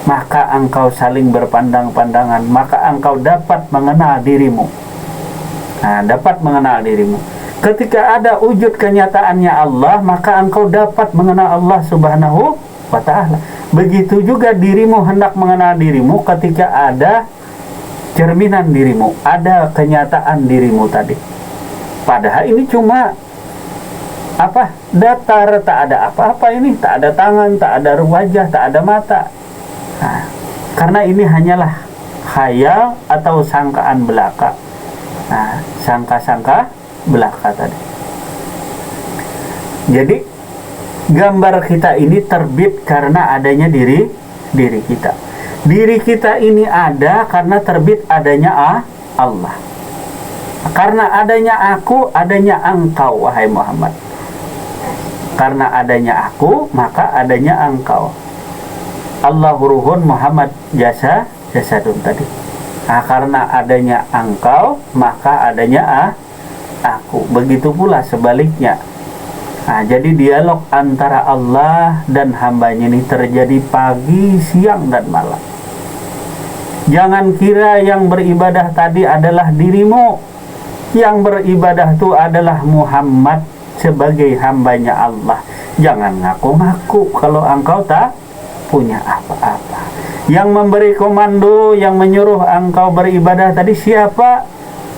maka engkau saling berpandang-pandangan, maka engkau dapat mengenal dirimu. Dapat mengenal dirimu. Ketika ada wujud kenyataannya Allah, maka engkau dapat mengenal Allah Subhanahu wa ta'ala. Begitu juga dirimu hendak mengenal dirimu ketika ada cerminan dirimu, ada kenyataan dirimu tadi. Padahal ini cuma datar, tak ada apa-apa ini, tak ada tangan, tak ada wajah, tak ada mata. Karena ini hanyalah khayal atau sangkaan belaka. Sangka-sangka belaka tadi. Jadi gambar kita ini terbit karena adanya diri kita. Diri kita ini ada karena terbit adanya Allah. Karena adanya aku, adanya engkau, wahai Muhammad. Karena adanya aku, maka adanya engkau. Allahu ruhun, Muhammad jasadun tadi. Karena adanya engkau, maka adanya aku. Begitu pula sebaliknya. Jadi dialog antara Allah dan hambanya ini terjadi pagi, siang, dan malam. Jangan kira yang beribadah tadi adalah dirimu. Yang beribadah itu adalah Muhammad sebagai hambanya Allah. Jangan ngaku-ngaku kalau engkau tak punya apa-apa. Yang memberi komando, yang menyuruh engkau beribadah tadi siapa?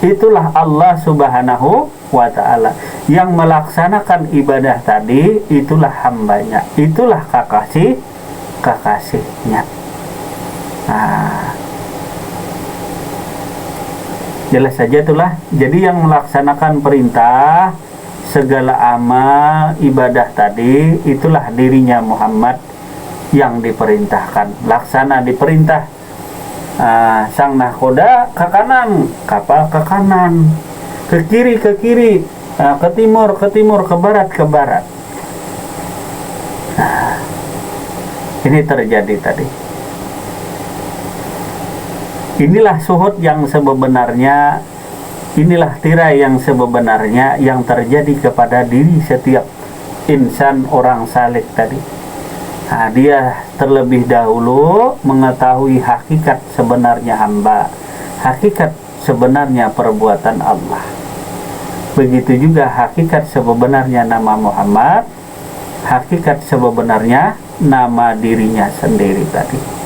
Itulah Allah Subhanahu wa ta'ala. Yang melaksanakan ibadah tadi itulah hambanya, itulah kekasihnya. Nah, jelas saja itulah. Jadi yang melaksanakan perintah segala amal ibadah tadi itulah dirinya Muhammad yang diperintahkan. Laksana diperintah, sang nahkoda ke kanan, kapal ke kanan, ke kiri, ke timur, ke barat, ini terjadi tadi. Inilah suhud yang sebenarnya, inilah tirai yang sebenarnya yang terjadi kepada diri setiap insan orang saleh tadi. Nah, dia terlebih dahulu mengetahui hakikat sebenarnya hamba, hakikat sebenarnya perbuatan Allah. Begitu juga hakikat sebenarnya nama Muhammad, hakikat sebenarnya nama dirinya sendiri tadi.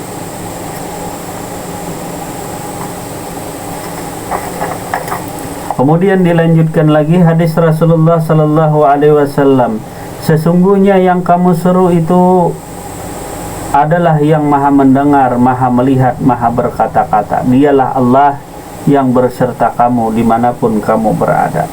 Kemudian dilanjutkan lagi hadis Rasulullah sallallahu alaihi wasallam, sesungguhnya yang kamu seru itu adalah yang maha mendengar, maha melihat, maha berkata-kata. Dialah Allah yang berserta kamu dimanapun kamu berada.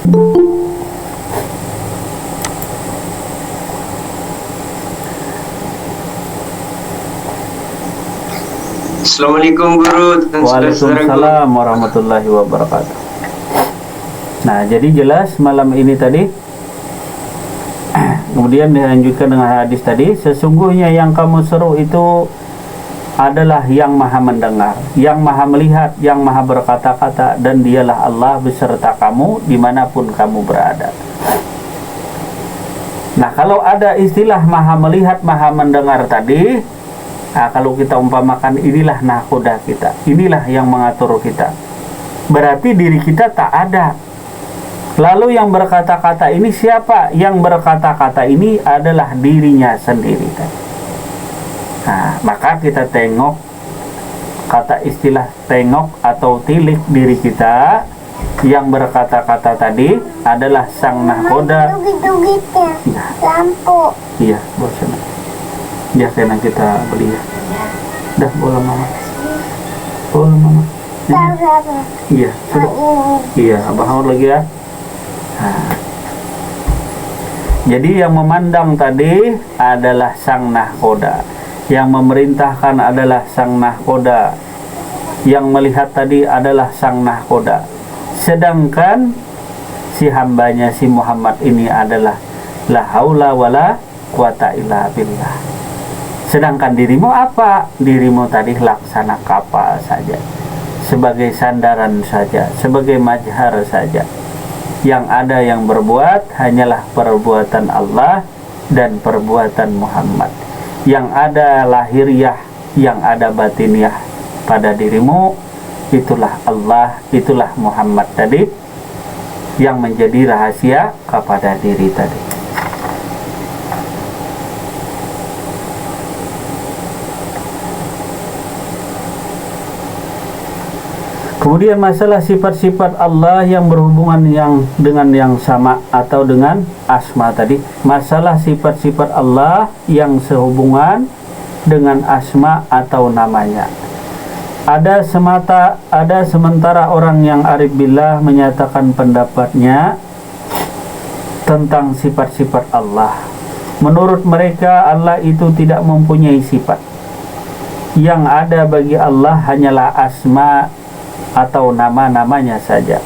Assalamualaikum guru. Waalaikumsalam warahmatullahi wabarakatuh. Nah, jadi jelas malam ini tadi. Kemudian dilanjutkan dengan hadis tadi, sesungguhnya yang kamu seru itu adalah yang maha mendengar, yang maha melihat, yang maha berkata-kata, dan dialah Allah beserta kamu dimanapun kamu berada. Nah, kalau ada istilah maha melihat, maha mendengar tadi, nah, kalau kita umpamakan inilah nahkoda kita, inilah yang mengatur kita, berarti diri kita tak ada. Lalu yang berkata-kata ini siapa? Yang berkata-kata ini adalah dirinya sendiri. Nah, maka kita tengok, kata istilah tengok atau tilik diri kita. Yang berkata-kata tadi adalah sang nahkoda. Ya. Lampu. Iya, bosan. Ya, karena kita beli ya. Dah, boleh mama. Boleh mama. Iya, sudah. Iya, abang lagi ya. Nah, jadi yang memandang tadi adalah sang nahkoda, yang memerintahkan adalah sang nahkoda, yang melihat tadi adalah sang nahkoda. Sedangkan si hambanya si Muhammad ini adalah la haula wala quwata illa billah. Sedangkan dirimu apa? Dirimu tadi laksana kapal saja, sebagai sandaran saja, sebagai majhar saja. Yang ada yang berbuat hanyalah perbuatan Allah dan perbuatan Muhammad. Yang ada lahiriah, yang ada batiniah pada dirimu, itulah Allah, itulah Muhammad tadi, yang menjadi rahasia kepada diri tadi. Kemudian masalah sifat-sifat Allah yang berhubungan dengan yang sama atau dengan asma tadi. Masalah sifat-sifat Allah yang sehubungan dengan asma atau namanya. Ada sementara orang yang arif billah menyatakan pendapatnya tentang sifat-sifat Allah. Menurut mereka Allah itu tidak mempunyai sifat. Yang ada bagi Allah hanyalah asma atau nama-namanya saja.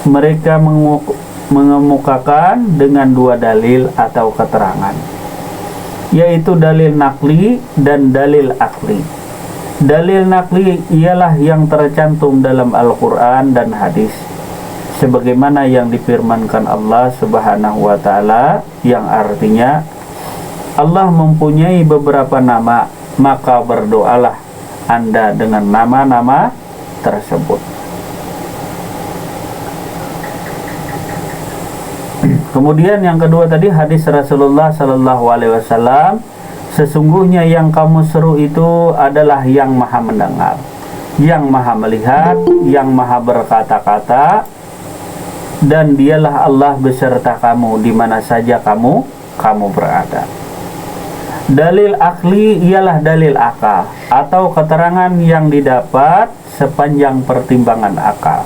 Mereka mengemukakan dengan dua dalil atau keterangan, yaitu dalil nakli dan dalil akli. Dalil nakli ialah yang tercantum dalam Al-Quran dan hadis, sebagaimana yang difirmankan Allah Subhanahu wa ta'ala, yang artinya Allah mempunyai beberapa nama, maka berdoalah Anda dengan nama-nama tersebut. Kemudian yang kedua tadi hadis Rasulullah Sallallahu Alaihi Wasallam, sesungguhnya yang kamu seru itu adalah yang maha mendengar, yang maha melihat, yang maha berkata-kata, dan dialah Allah beserta kamu di mana saja kamu berada. Dalil akli ialah dalil akal atau keterangan yang didapat sepanjang pertimbangan akal.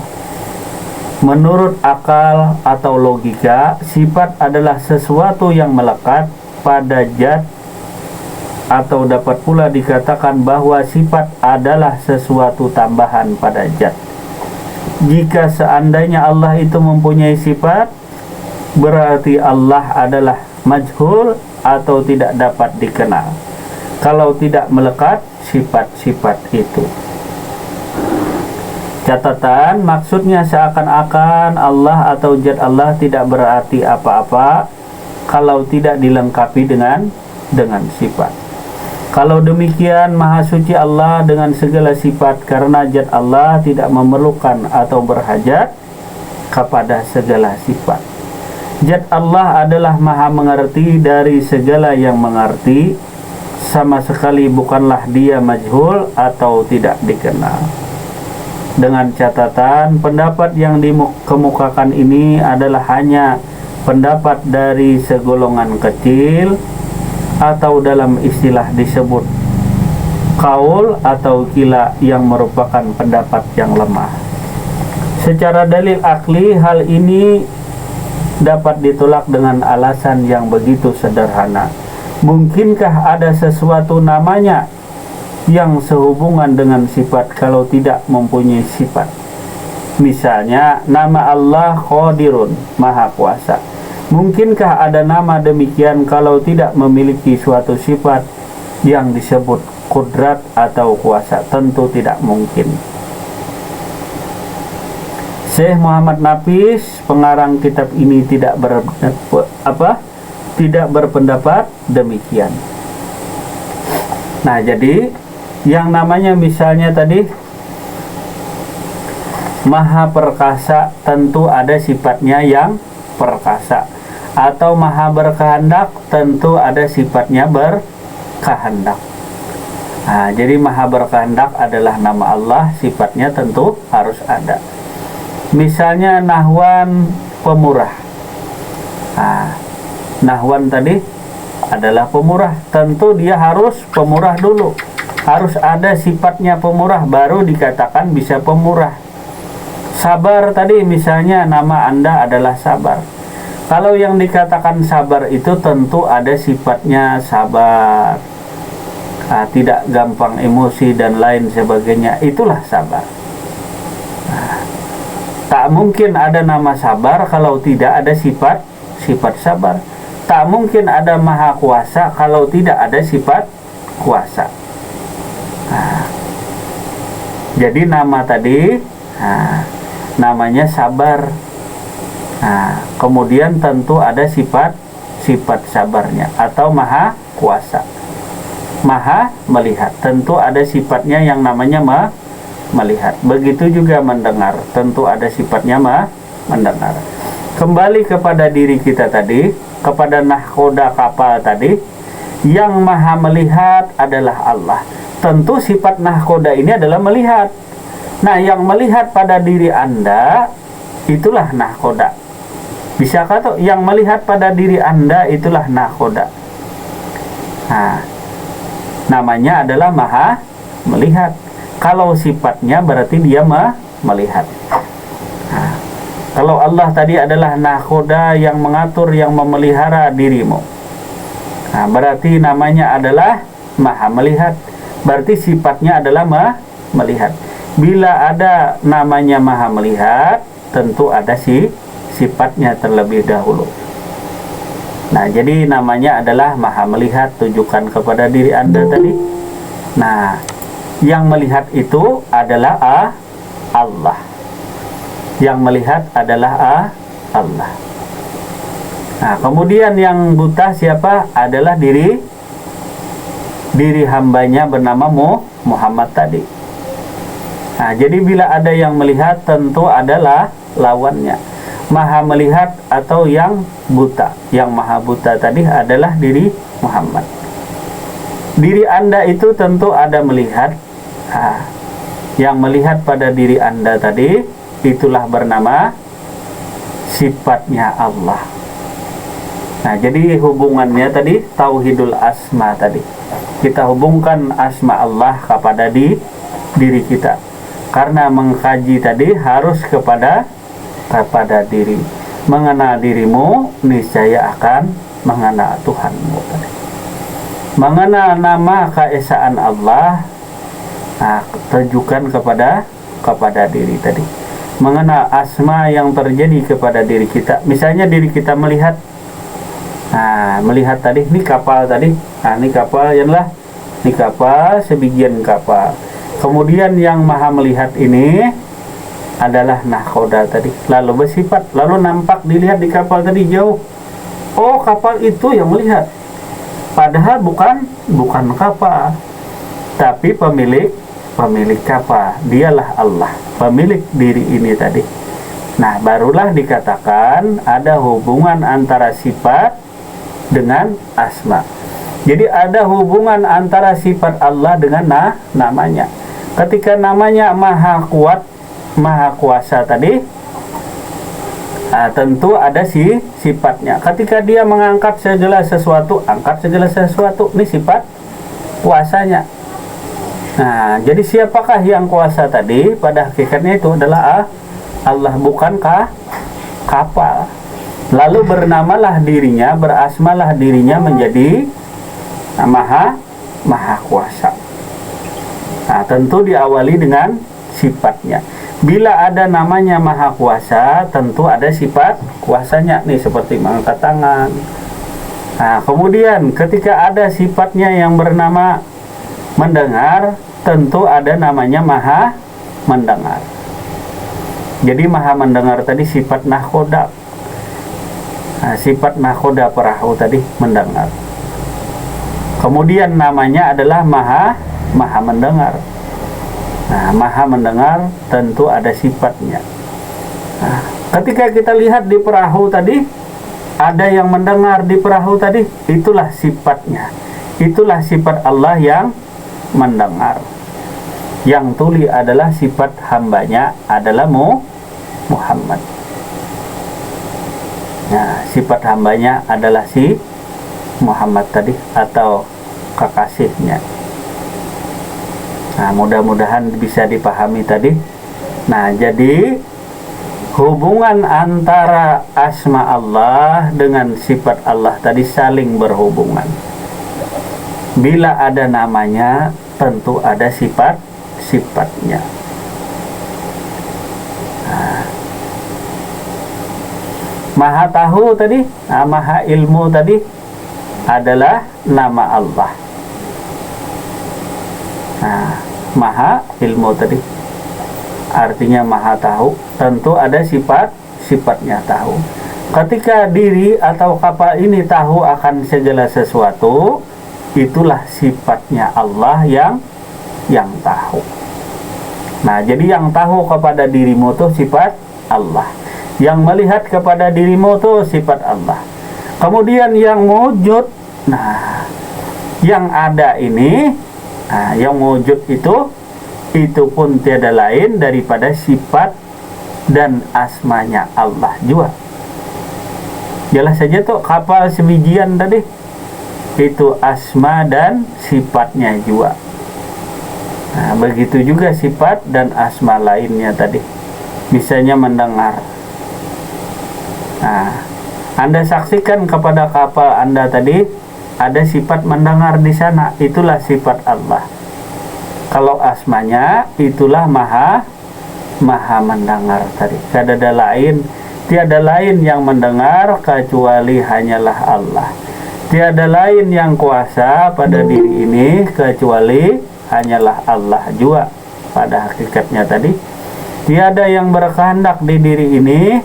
Menurut akal atau logika, sifat adalah sesuatu yang melekat pada zat, atau dapat pula dikatakan bahwa sifat adalah sesuatu tambahan pada zat. Jika seandainya Allah itu mempunyai sifat, berarti Allah adalah majhul atau tidak dapat dikenal kalau tidak melekat sifat-sifat itu. Catatan, maksudnya seakan-akan Allah atau zat Allah tidak berarti apa-apa kalau tidak dilengkapi dengan sifat. Kalau demikian, maha suci Allah dengan segala sifat, karena zat Allah tidak memerlukan atau berhajat kepada segala sifat. Zat Allah adalah maha mengerti dari segala yang mengerti, sama sekali bukanlah dia majhul atau tidak dikenal. Dengan catatan, pendapat yang dikemukakan ini adalah hanya pendapat dari segolongan kecil, atau dalam istilah disebut qaul atau qila, yang merupakan pendapat yang lemah. Secara dalil akli, hal ini dapat ditolak dengan alasan yang begitu sederhana. Mungkinkah ada sesuatu namanya yang sehubungan dengan sifat kalau tidak mempunyai sifat? Misalnya nama Allah Qadirun, Maha Kuasa. Mungkinkah ada nama demikian kalau tidak memiliki suatu sifat yang disebut kudrat atau kuasa? Tentu tidak mungkin. Syekh Muhammad Nafis, pengarang kitab ini, tidak berpendapat demikian. Nah, jadi yang namanya misalnya tadi maha perkasa, tentu ada sifatnya yang perkasa. Atau maha berkehendak, tentu ada sifatnya berkehendak. Nah, jadi maha berkehendak adalah nama Allah, sifatnya tentu harus ada. Misalnya Nahwan pemurah. Nah, Nahwan tadi adalah pemurah, tentu dia harus pemurah dulu. Harus ada sifatnya pemurah, baru dikatakan bisa pemurah. Sabar tadi misalnya, nama Anda adalah sabar. Kalau yang dikatakan sabar itu tentu ada sifatnya sabar, tidak gampang emosi dan lain sebagainya, itulah sabar. Tak mungkin ada nama sabar kalau tidak ada sifat sabar. Tak mungkin ada maha kuasa kalau tidak ada sifat kuasa. Jadi nama tadi namanya sabar. Kemudian tentu ada sifat sabarnya, atau maha kuasa. Maha melihat, tentu ada sifatnya yang namanya melihat. Begitu juga mendengar, tentu ada sifatnya mendengar. Kembali kepada diri kita tadi, kepada nahkoda kapal tadi, yang maha melihat adalah Allah. Tentu sifat nahkoda ini adalah melihat. Nah, yang melihat pada diri Anda, itulah nahkoda. Bisakah tuh yang melihat pada diri Anda itulah nahkoda? Nah, namanya adalah maha melihat. Kalau sifatnya berarti dia melihat. Nah, kalau Allah tadi adalah nahkoda yang mengatur, yang memelihara dirimu, nah, berarti namanya adalah maha melihat. Berarti sifatnya adalah melihat. Bila ada namanya maha melihat, tentu ada sifatnya terlebih dahulu. Nah, jadi namanya adalah maha melihat, tujukan kepada diri Anda tadi. Nah, yang melihat itu adalah Allah. Yang melihat adalah Allah. Nah, kemudian yang buta siapa? Adalah diri diri hambanya bernama Muhammad tadi. Nah, jadi bila ada yang melihat tentu adalah lawannya. Maha melihat atau yang buta. Yang maha buta tadi adalah diri Muhammad. Diri Anda itu tentu ada melihat. Nah, yang melihat pada diri Anda tadi itulah bernama sifatnya Allah. Nah, jadi hubungannya tadi tauhidul asma tadi. Kita hubungkan asma Allah kepada diri kita. Karena mengkaji tadi harus kepada diri. Mengenal dirimu, niscaya akan mengenal Tuhanmu tadi. Mengenal nama keesaan Allah, nah, tujukan kepada diri tadi. Mengenal asma yang terjadi kepada diri kita. Misalnya diri kita melihat, nah, melihat tadi, ini kapal tadi, nah, ini kapal, yalah, ini kapal, sebagian kapal. Kemudian yang maha melihat ini adalah nahkoda tadi, lalu bersifat, lalu nampak dilihat di kapal tadi jauh. Oh, kapal itu yang melihat, padahal bukan kapal, tapi pemilik kapal, dialah Allah, pemilik diri ini tadi. Nah, barulah dikatakan ada hubungan antara sifat dengan asma. Jadi ada hubungan antara sifat Allah dengan namanya. Ketika namanya maha kuat, maha kuasa tadi, nah, tentu ada sifatnya. Ketika dia mengangkat segala sesuatu, angkat segala sesuatu, ini sifat kuasanya. Nah, jadi siapakah yang kuasa tadi? Pada hakikatnya itu adalah Allah, bukankah kapal. Lalu bernamalah dirinya, berasmalah dirinya menjadi maha kuasa. Nah, tentu diawali dengan sifatnya. Bila ada namanya maha kuasa, tentu ada sifat kuasanya nih, seperti mengangkat tangan. Nah, kemudian ketika ada sifatnya yang bernama mendengar, tentu ada namanya maha mendengar. Jadi maha mendengar tadi sifat nahkoda. Nah, sifat nahkoda perahu tadi mendengar. Kemudian namanya adalah maha mendengar. Nah, maha mendengar tentu ada sifatnya. Nah, ketika kita lihat di perahu tadi, ada yang mendengar di perahu tadi, itulah sifatnya. Itulah sifat Allah yang mendengar. Yang tuli adalah sifat hambanya adalah Muhammad. Nah, sifat hambanya adalah si Muhammad tadi atau kekasihnya. Nah, mudah-mudahan bisa dipahami tadi. Nah, jadi hubungan antara asma Allah dengan sifat Allah tadi saling berhubungan. Bila ada namanya, tentu ada sifatnya. Nah, maha tahu tadi, maha ilmu tadi adalah nama Allah. Nah, maha ilmu tadi artinya maha tahu, tentu ada sifatnya tahu. Ketika diri atau kapal ini tahu akan segala sesuatu, itulah sifatnya Allah yang tahu. Nah, jadi yang tahu kepada dirimu tuh sifat Allah, yang melihat kepada dirimu tuh sifat Allah. Kemudian yang wujud, nah, yang ada ini, nah, yang wujud itu pun tiada lain daripada sifat dan asmanya Allah juga. Jelas saja tuh kapal sebijian tadi, itu asma dan sifatnya juga. Nah, begitu juga sifat dan asma lainnya tadi. Misalnya mendengar. Nah, Anda saksikan kepada kapal Anda tadi, ada sifat mendengar di sana, itulah sifat Allah. Kalau asmanya, itulah maha mendengar tadi. Tiada lain yang mendengar kecuali hanyalah Allah. Tiada lain yang kuasa pada diri ini kecuali hanyalah Allah juga. Pada hakikatnya tadi, tiada yang berkehendak di diri ini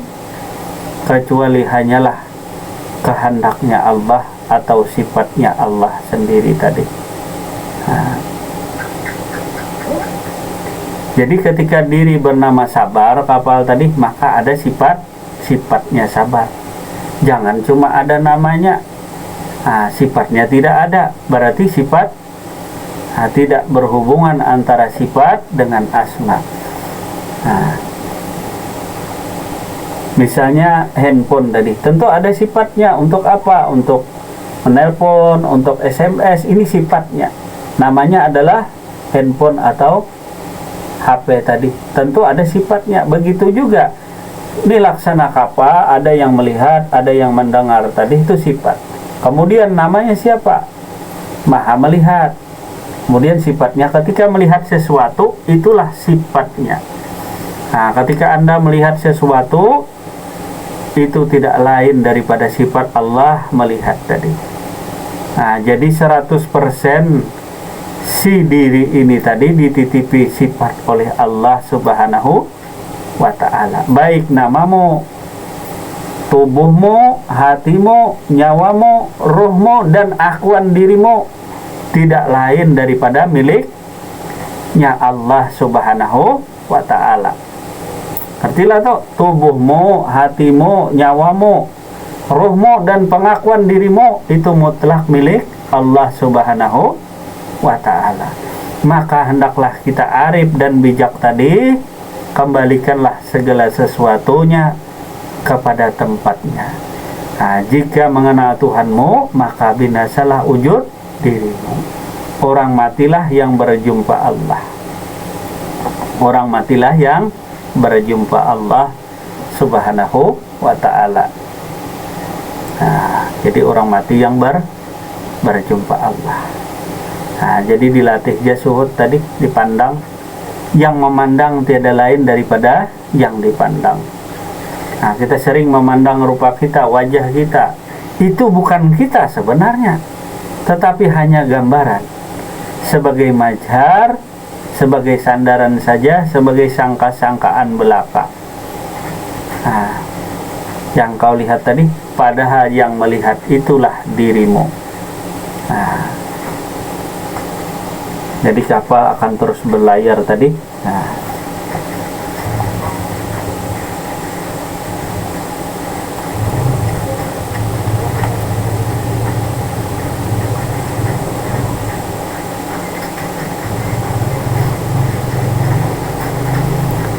kecuali hanyalah kehendaknya Allah atau sifatnya Allah sendiri tadi. Nah, jadi ketika diri bernama sabar kapal tadi, maka ada sifatnya sabar. Jangan cuma ada namanya, sifatnya tidak ada, berarti sifat tidak berhubungan antara sifat dengan asma. Nah, misalnya handphone tadi, tentu ada sifatnya. Untuk apa? Untuk menelpon, untuk SMS, ini sifatnya. Namanya adalah handphone atau HP tadi, tentu ada sifatnya. Begitu juga ini laksana kapal, ada yang melihat, ada yang mendengar tadi, itu sifat. Kemudian namanya siapa? Maha melihat. Kemudian sifatnya ketika melihat sesuatu, itulah sifatnya. Nah, ketika Anda melihat sesuatu, itu tidak lain daripada sifat Allah melihat tadi. Nah, jadi 100% si diri ini tadi dititipi sifat oleh Allah Subhanahu wa ta'ala. Baik namamu, tubuhmu, hatimu, nyawamu, ruhmu, dan akuan dirimu tidak lain daripada miliknya Allah Subhanahu wa ta'ala. Artilah tuh, tubuhmu, hatimu, nyawamu, ruhmu, dan pengakuan dirimu itu mutlak milik Allah Subhanahu wa ta'ala. Maka hendaklah kita arif dan bijak tadi, kembalikanlah segala sesuatunya kepada tempatnya. Nah, jika mengenal Tuhanmu, maka binasalah wujud dirimu. Orang matilah yang berjumpa Allah. Orang matilah yang berjumpa Allah Subhanahu wa ta'ala. Nah, jadi orang mati yang berjumpa Allah. Nah, jadi dilatih jasuhud tadi, dipandang. Yang memandang tiada lain daripada yang dipandang. Nah, kita sering memandang rupa kita, wajah kita. Itu bukan kita sebenarnya, tetapi hanya gambaran. Sebagai majhar, sebagai sandaran saja, sebagai sangka-sangkaan belaka. Nah, yang kau lihat tadi, padahal yang melihat itulah dirimu. Nah, jadi kapal akan terus berlayar tadi. Nah,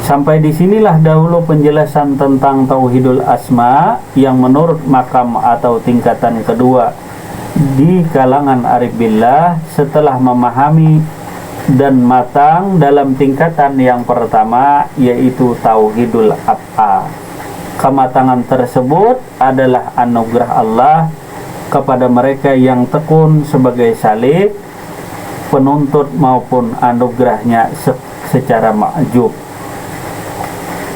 sampai disinilah dahulu penjelasan tentang Tauhidul Asma yang menurut makam atau tingkatan kedua di kalangan arif billah setelah memahami dan matang dalam tingkatan yang pertama, yaitu Tauhidul Af'al. Kematangan tersebut adalah anugerah Allah kepada mereka yang tekun sebagai salik, penuntut maupun anugerahnya secara ma'jub.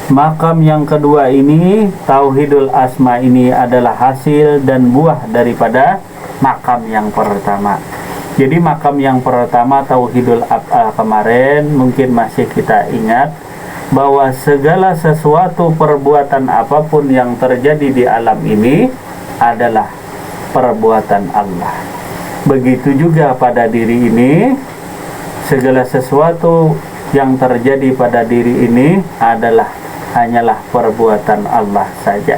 Makam yang kedua ini, Tauhidul Asma ini adalah hasil dan buah daripada makam yang pertama. Jadi makam yang pertama Tauhidul Af'al kemarin mungkin masih kita ingat bahwa segala sesuatu perbuatan apapun yang terjadi di alam ini adalah perbuatan Allah. Begitu juga pada diri ini, segala sesuatu yang terjadi pada diri ini hanyalah perbuatan Allah saja.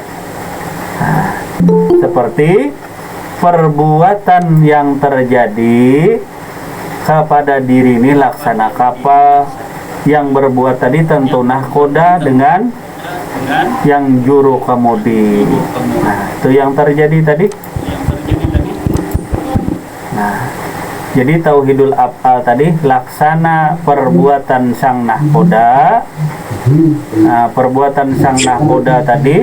Nah, seperti perbuatan yang terjadi kepada diri ini laksana kapal yang berbuat tadi tentu nahkoda dengan yang juru kemudi. Nah, itu yang terjadi tadi. Nah, jadi Tauhidul Af'al tadi laksana perbuatan sang nahkoda. Nah, perbuatan sang nahkoda tadi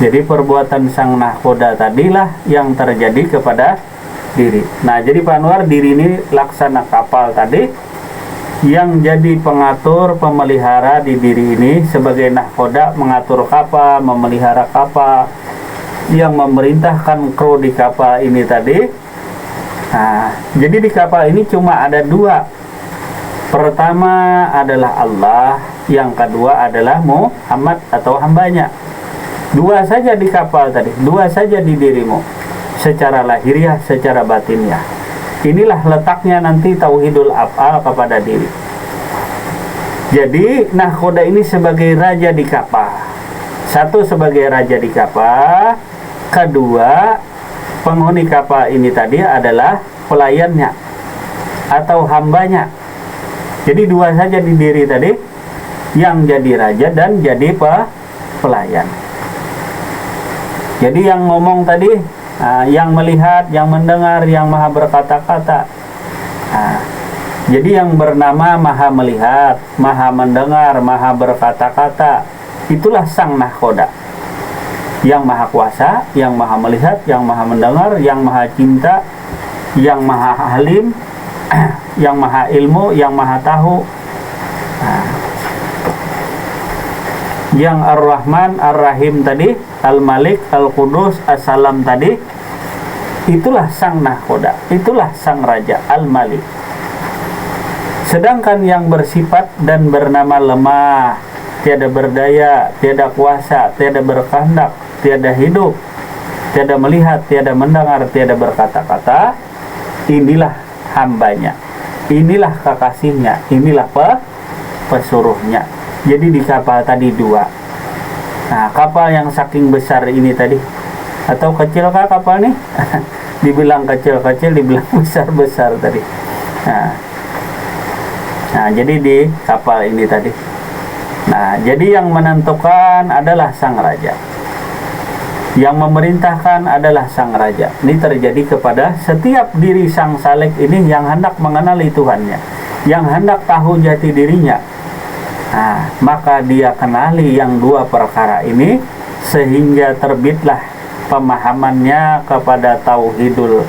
jadi perbuatan sang nahkoda tadilah yang terjadi kepada diri. Nah, jadi Pak Anwar, diri ini laksana kapal tadi yang jadi pengatur, pemelihara di diri ini sebagai nahkoda, mengatur kapal, memelihara kapal, yang memerintahkan kru di kapal ini tadi. Nah, jadi di kapal ini cuma ada dua. Pertama adalah Allah, yang kedua adalah Muhammad atau hambanya. Dua saja di kapal tadi, dua saja di dirimu, secara lahiriah, secara batinnya. Inilah letaknya nanti tauhidul af'al kepada diri. Jadi nahkoda ini sebagai raja di kapal. Satu, sebagai raja di kapal. Kedua, penghuni kapal ini tadi adalah pelayannya atau hambanya. Jadi dua saja di diri tadi, yang jadi raja dan jadi pelayan. Jadi yang ngomong tadi, yang melihat, yang mendengar, yang maha berkata-kata. Jadi yang bernama maha melihat, maha mendengar, maha berkata-kata, itulah sang nahkoda. Yang maha kuasa, yang maha melihat, yang maha mendengar, yang maha cinta, yang maha halim, yang maha ilmu, yang maha tahu. Yang Ar-Rahman, Ar-Rahim tadi, Al-Malik, Al-Qudus, As-Salam tadi, itulah sang nahkoda, itulah sang raja, Al-Malik. Sedangkan yang bersifat dan bernama lemah, tiada berdaya, tiada kuasa, tiada berkehendak, tiada hidup, tiada melihat, tiada mendengar, tiada berkata-kata, inilah hambanya, inilah kekasihnya, inilah pesuruhnya. Jadi di kapal tadi dua. Nah, kapal yang saking besar ini tadi, atau kecil kah kapal nih? Dibilang kecil-kecil, dibilang besar-besar tadi. Nah, jadi di kapal ini tadi. Nah, jadi yang menentukan adalah sang raja. Yang memerintahkan adalah sang raja. Ini terjadi kepada setiap diri sang salik ini yang hendak mengenali Tuhannya, yang hendak tahu jati dirinya. Nah, maka dia kenali yang dua perkara ini, sehingga terbitlah pemahamannya kepada tauhidul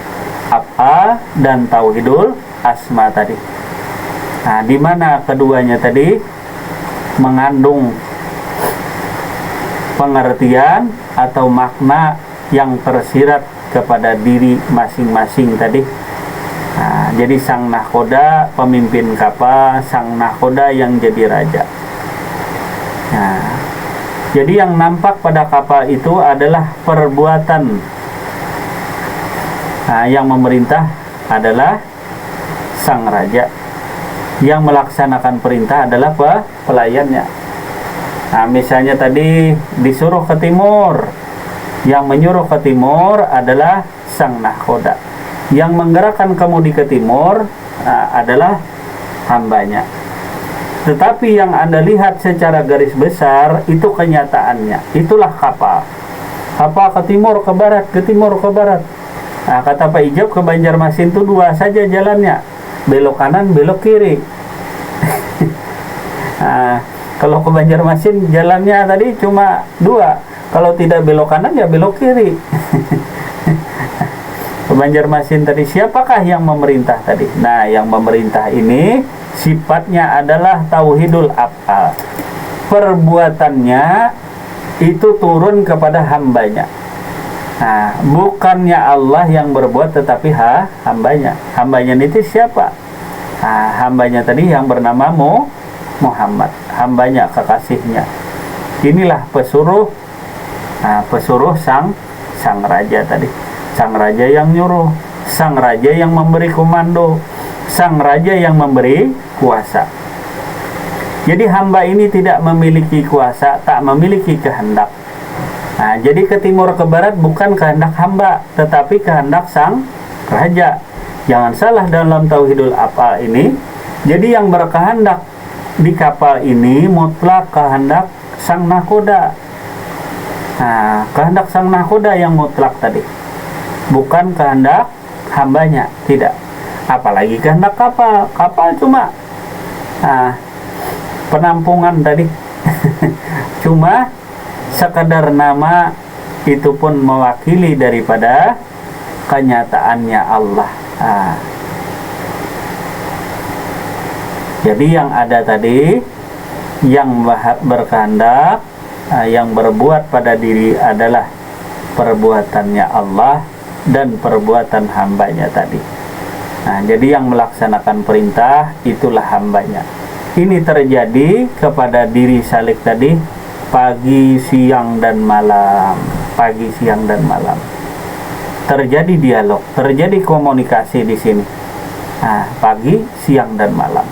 af'al dan tauhidul asma tadi. Nah, di mana keduanya tadi mengandung pengertian atau makna yang tersirat kepada diri masing-masing tadi. Nah, jadi sang nahkoda pemimpin kapal, sang nahkoda yang jadi raja. Nah, jadi yang nampak pada kapal itu adalah perbuatan. Nah, yang memerintah adalah sang raja. Yang melaksanakan perintah adalah pelayannya. Nah, misalnya tadi disuruh ke timur, yang menyuruh ke timur adalah sang nahkoda. Yang menggerakkan kemudi ke timur adalah hambanya. Tetapi yang Anda lihat secara garis besar itu kenyataannya, itulah kapal. Kapal ke timur, ke barat, ke timur, ke barat. Nah, kata Pak Ijab, ke Banjarmasin itu dua saja jalannya, belok kanan, belok kiri. Nah, kalau ke Banjarmasin jalannya tadi cuma dua, kalau tidak belok kanan ya belok kiri. Ke Banjarmasin tadi, siapakah yang memerintah tadi? Nah, yang memerintah ini sifatnya adalah tauhidul af'al. Perbuatannya itu turun kepada hambanya. Nah, bukannya Allah yang berbuat, tetapi hambanya. Hambanya itu siapa? Nah, hambanya tadi yang bernama Muhammad, hambanya, kekasihnya. Inilah pesuruh. Nah, pesuruh sang raja tadi. Sang raja yang nyuruh, sang raja yang memberi komando, sang raja yang memberi kuasa. Jadi hamba ini tidak memiliki kuasa, tak memiliki kehendak. Nah, jadi ke timur ke barat bukan kehendak hamba, tetapi kehendak sang raja. Jangan salah dalam tauhidul af'al ini. Jadi yang berkehendak di kapal ini mutlak kehendak sang nahkoda. Nah, kehendak sang nahkoda yang mutlak tadi, bukan kehendak hambanya, tidak. Apalagi kehendak kapal. Kapal cuma penampungan tadi. Cuma sekadar nama, itu pun mewakili daripada kenyataannya Allah. Jadi yang ada tadi, yang berkehendak, yang berbuat pada diri adalah perbuatannya Allah dan perbuatan hambanya tadi. Nah, jadi yang melaksanakan perintah itulah hambanya. Ini terjadi kepada diri salik tadi pagi, siang, dan malam. Pagi, siang, dan malam. Terjadi dialog, terjadi komunikasi di sini. Nah, pagi, siang, dan malam.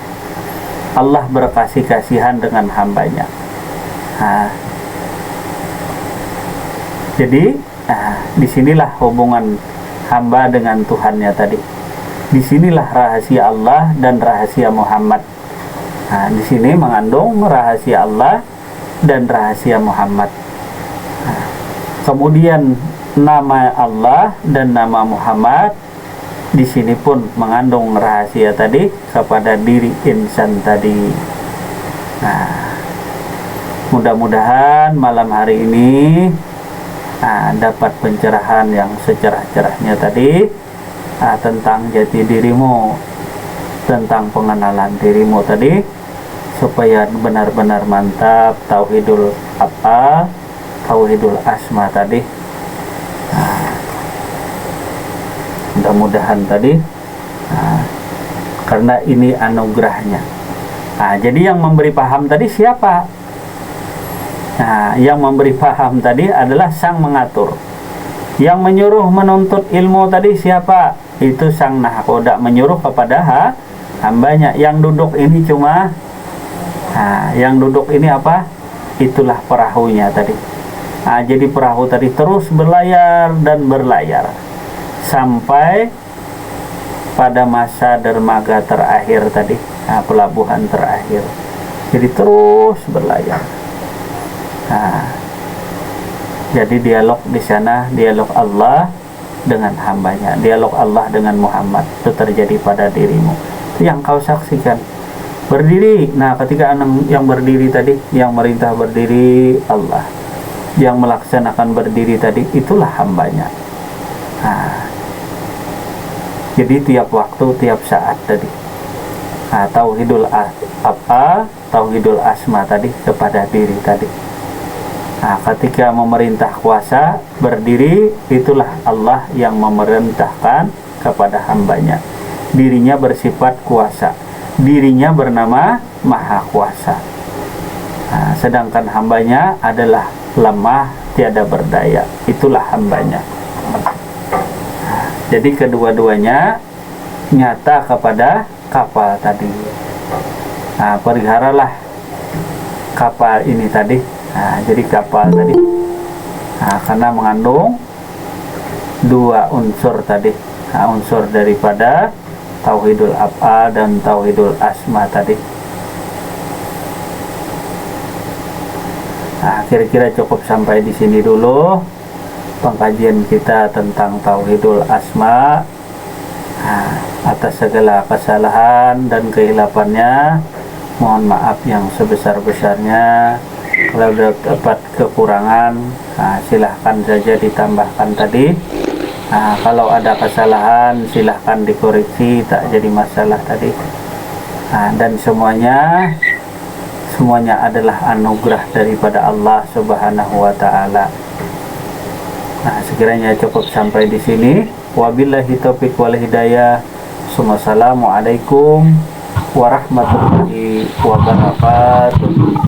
Allah berkasih kasihan dengan hambanya. Nah, jadi, disinilah hubungan hamba dengan Tuhannya tadi. Disinilah rahasia Allah dan rahasia Muhammad. Nah, di sini mengandung rahasia Allah dan rahasia Muhammad. Nah, kemudian nama Allah dan nama Muhammad di sini pun mengandung rahasia tadi kepada diri insan tadi. Nah, mudah-mudahan malam hari ini dapat pencerahan yang secerah-cerahnya tadi tentang jati dirimu, tentang pengenalan dirimu tadi, supaya benar-benar mantap tauhidul apa, tauhidul asma tadi. Mudah-mudahan tadi, karena ini anugerahnya. Jadi yang memberi paham tadi siapa? Yang memberi paham tadi adalah sang mengatur. Yang menyuruh menuntut ilmu tadi siapa? Itu sang nakoda, menyuruh kepada hambanya. Yang duduk ini cuma, yang duduk ini apa? Itulah perahunya tadi. Jadi perahu tadi terus berlayar dan berlayar sampai pada masa dermaga terakhir tadi, pelabuhan terakhir. Jadi terus berlayar. Jadi dialog di sana, dialog Allah dengan hambanya, dialog Allah dengan Muhammad itu terjadi pada dirimu. Itu yang kau saksikan. Berdiri. Nah, ketika yang berdiri tadi, yang merintah berdiri Allah, yang melaksanakan berdiri tadi, itulah hambanya. Jadi tiap waktu, tiap saat tadi, tauhidul apa, tauhidul asma tadi kepada diri tadi. Ketika memerintah kuasa berdiri, itulah Allah yang memerintahkan kepada hambanya. Dirinya bersifat kuasa, dirinya bernama Maha Kuasa. Sedangkan hambanya adalah lemah, tiada berdaya. Itulah hambanya. Jadi kedua-duanya nyata kepada kapal tadi. Peliharalah kapal ini tadi. Jadi kapal tadi, karena mengandung dua unsur tadi, unsur daripada tauhidul af'al dan tauhidul asma tadi. Kira-kira cukup sampai di sini dulu pengkajian kita tentang tauhidul asma. Atas segala kesalahan dan kehilafannya mohon maaf yang sebesar-besarnya. Kalau dapat kekurangan, silahkan saja ditambahkan tadi. Kalau ada kesalahan, silahkan dikoreksi, tak jadi masalah tadi. Dan semuanya adalah anugerah daripada Allah Subhanahu wa Ta'ala. Sekiranya cukup sampai di sini. Wabillahi taufiq wal hidayah. Assalamualaikum warahmatullahi wabarakatuh.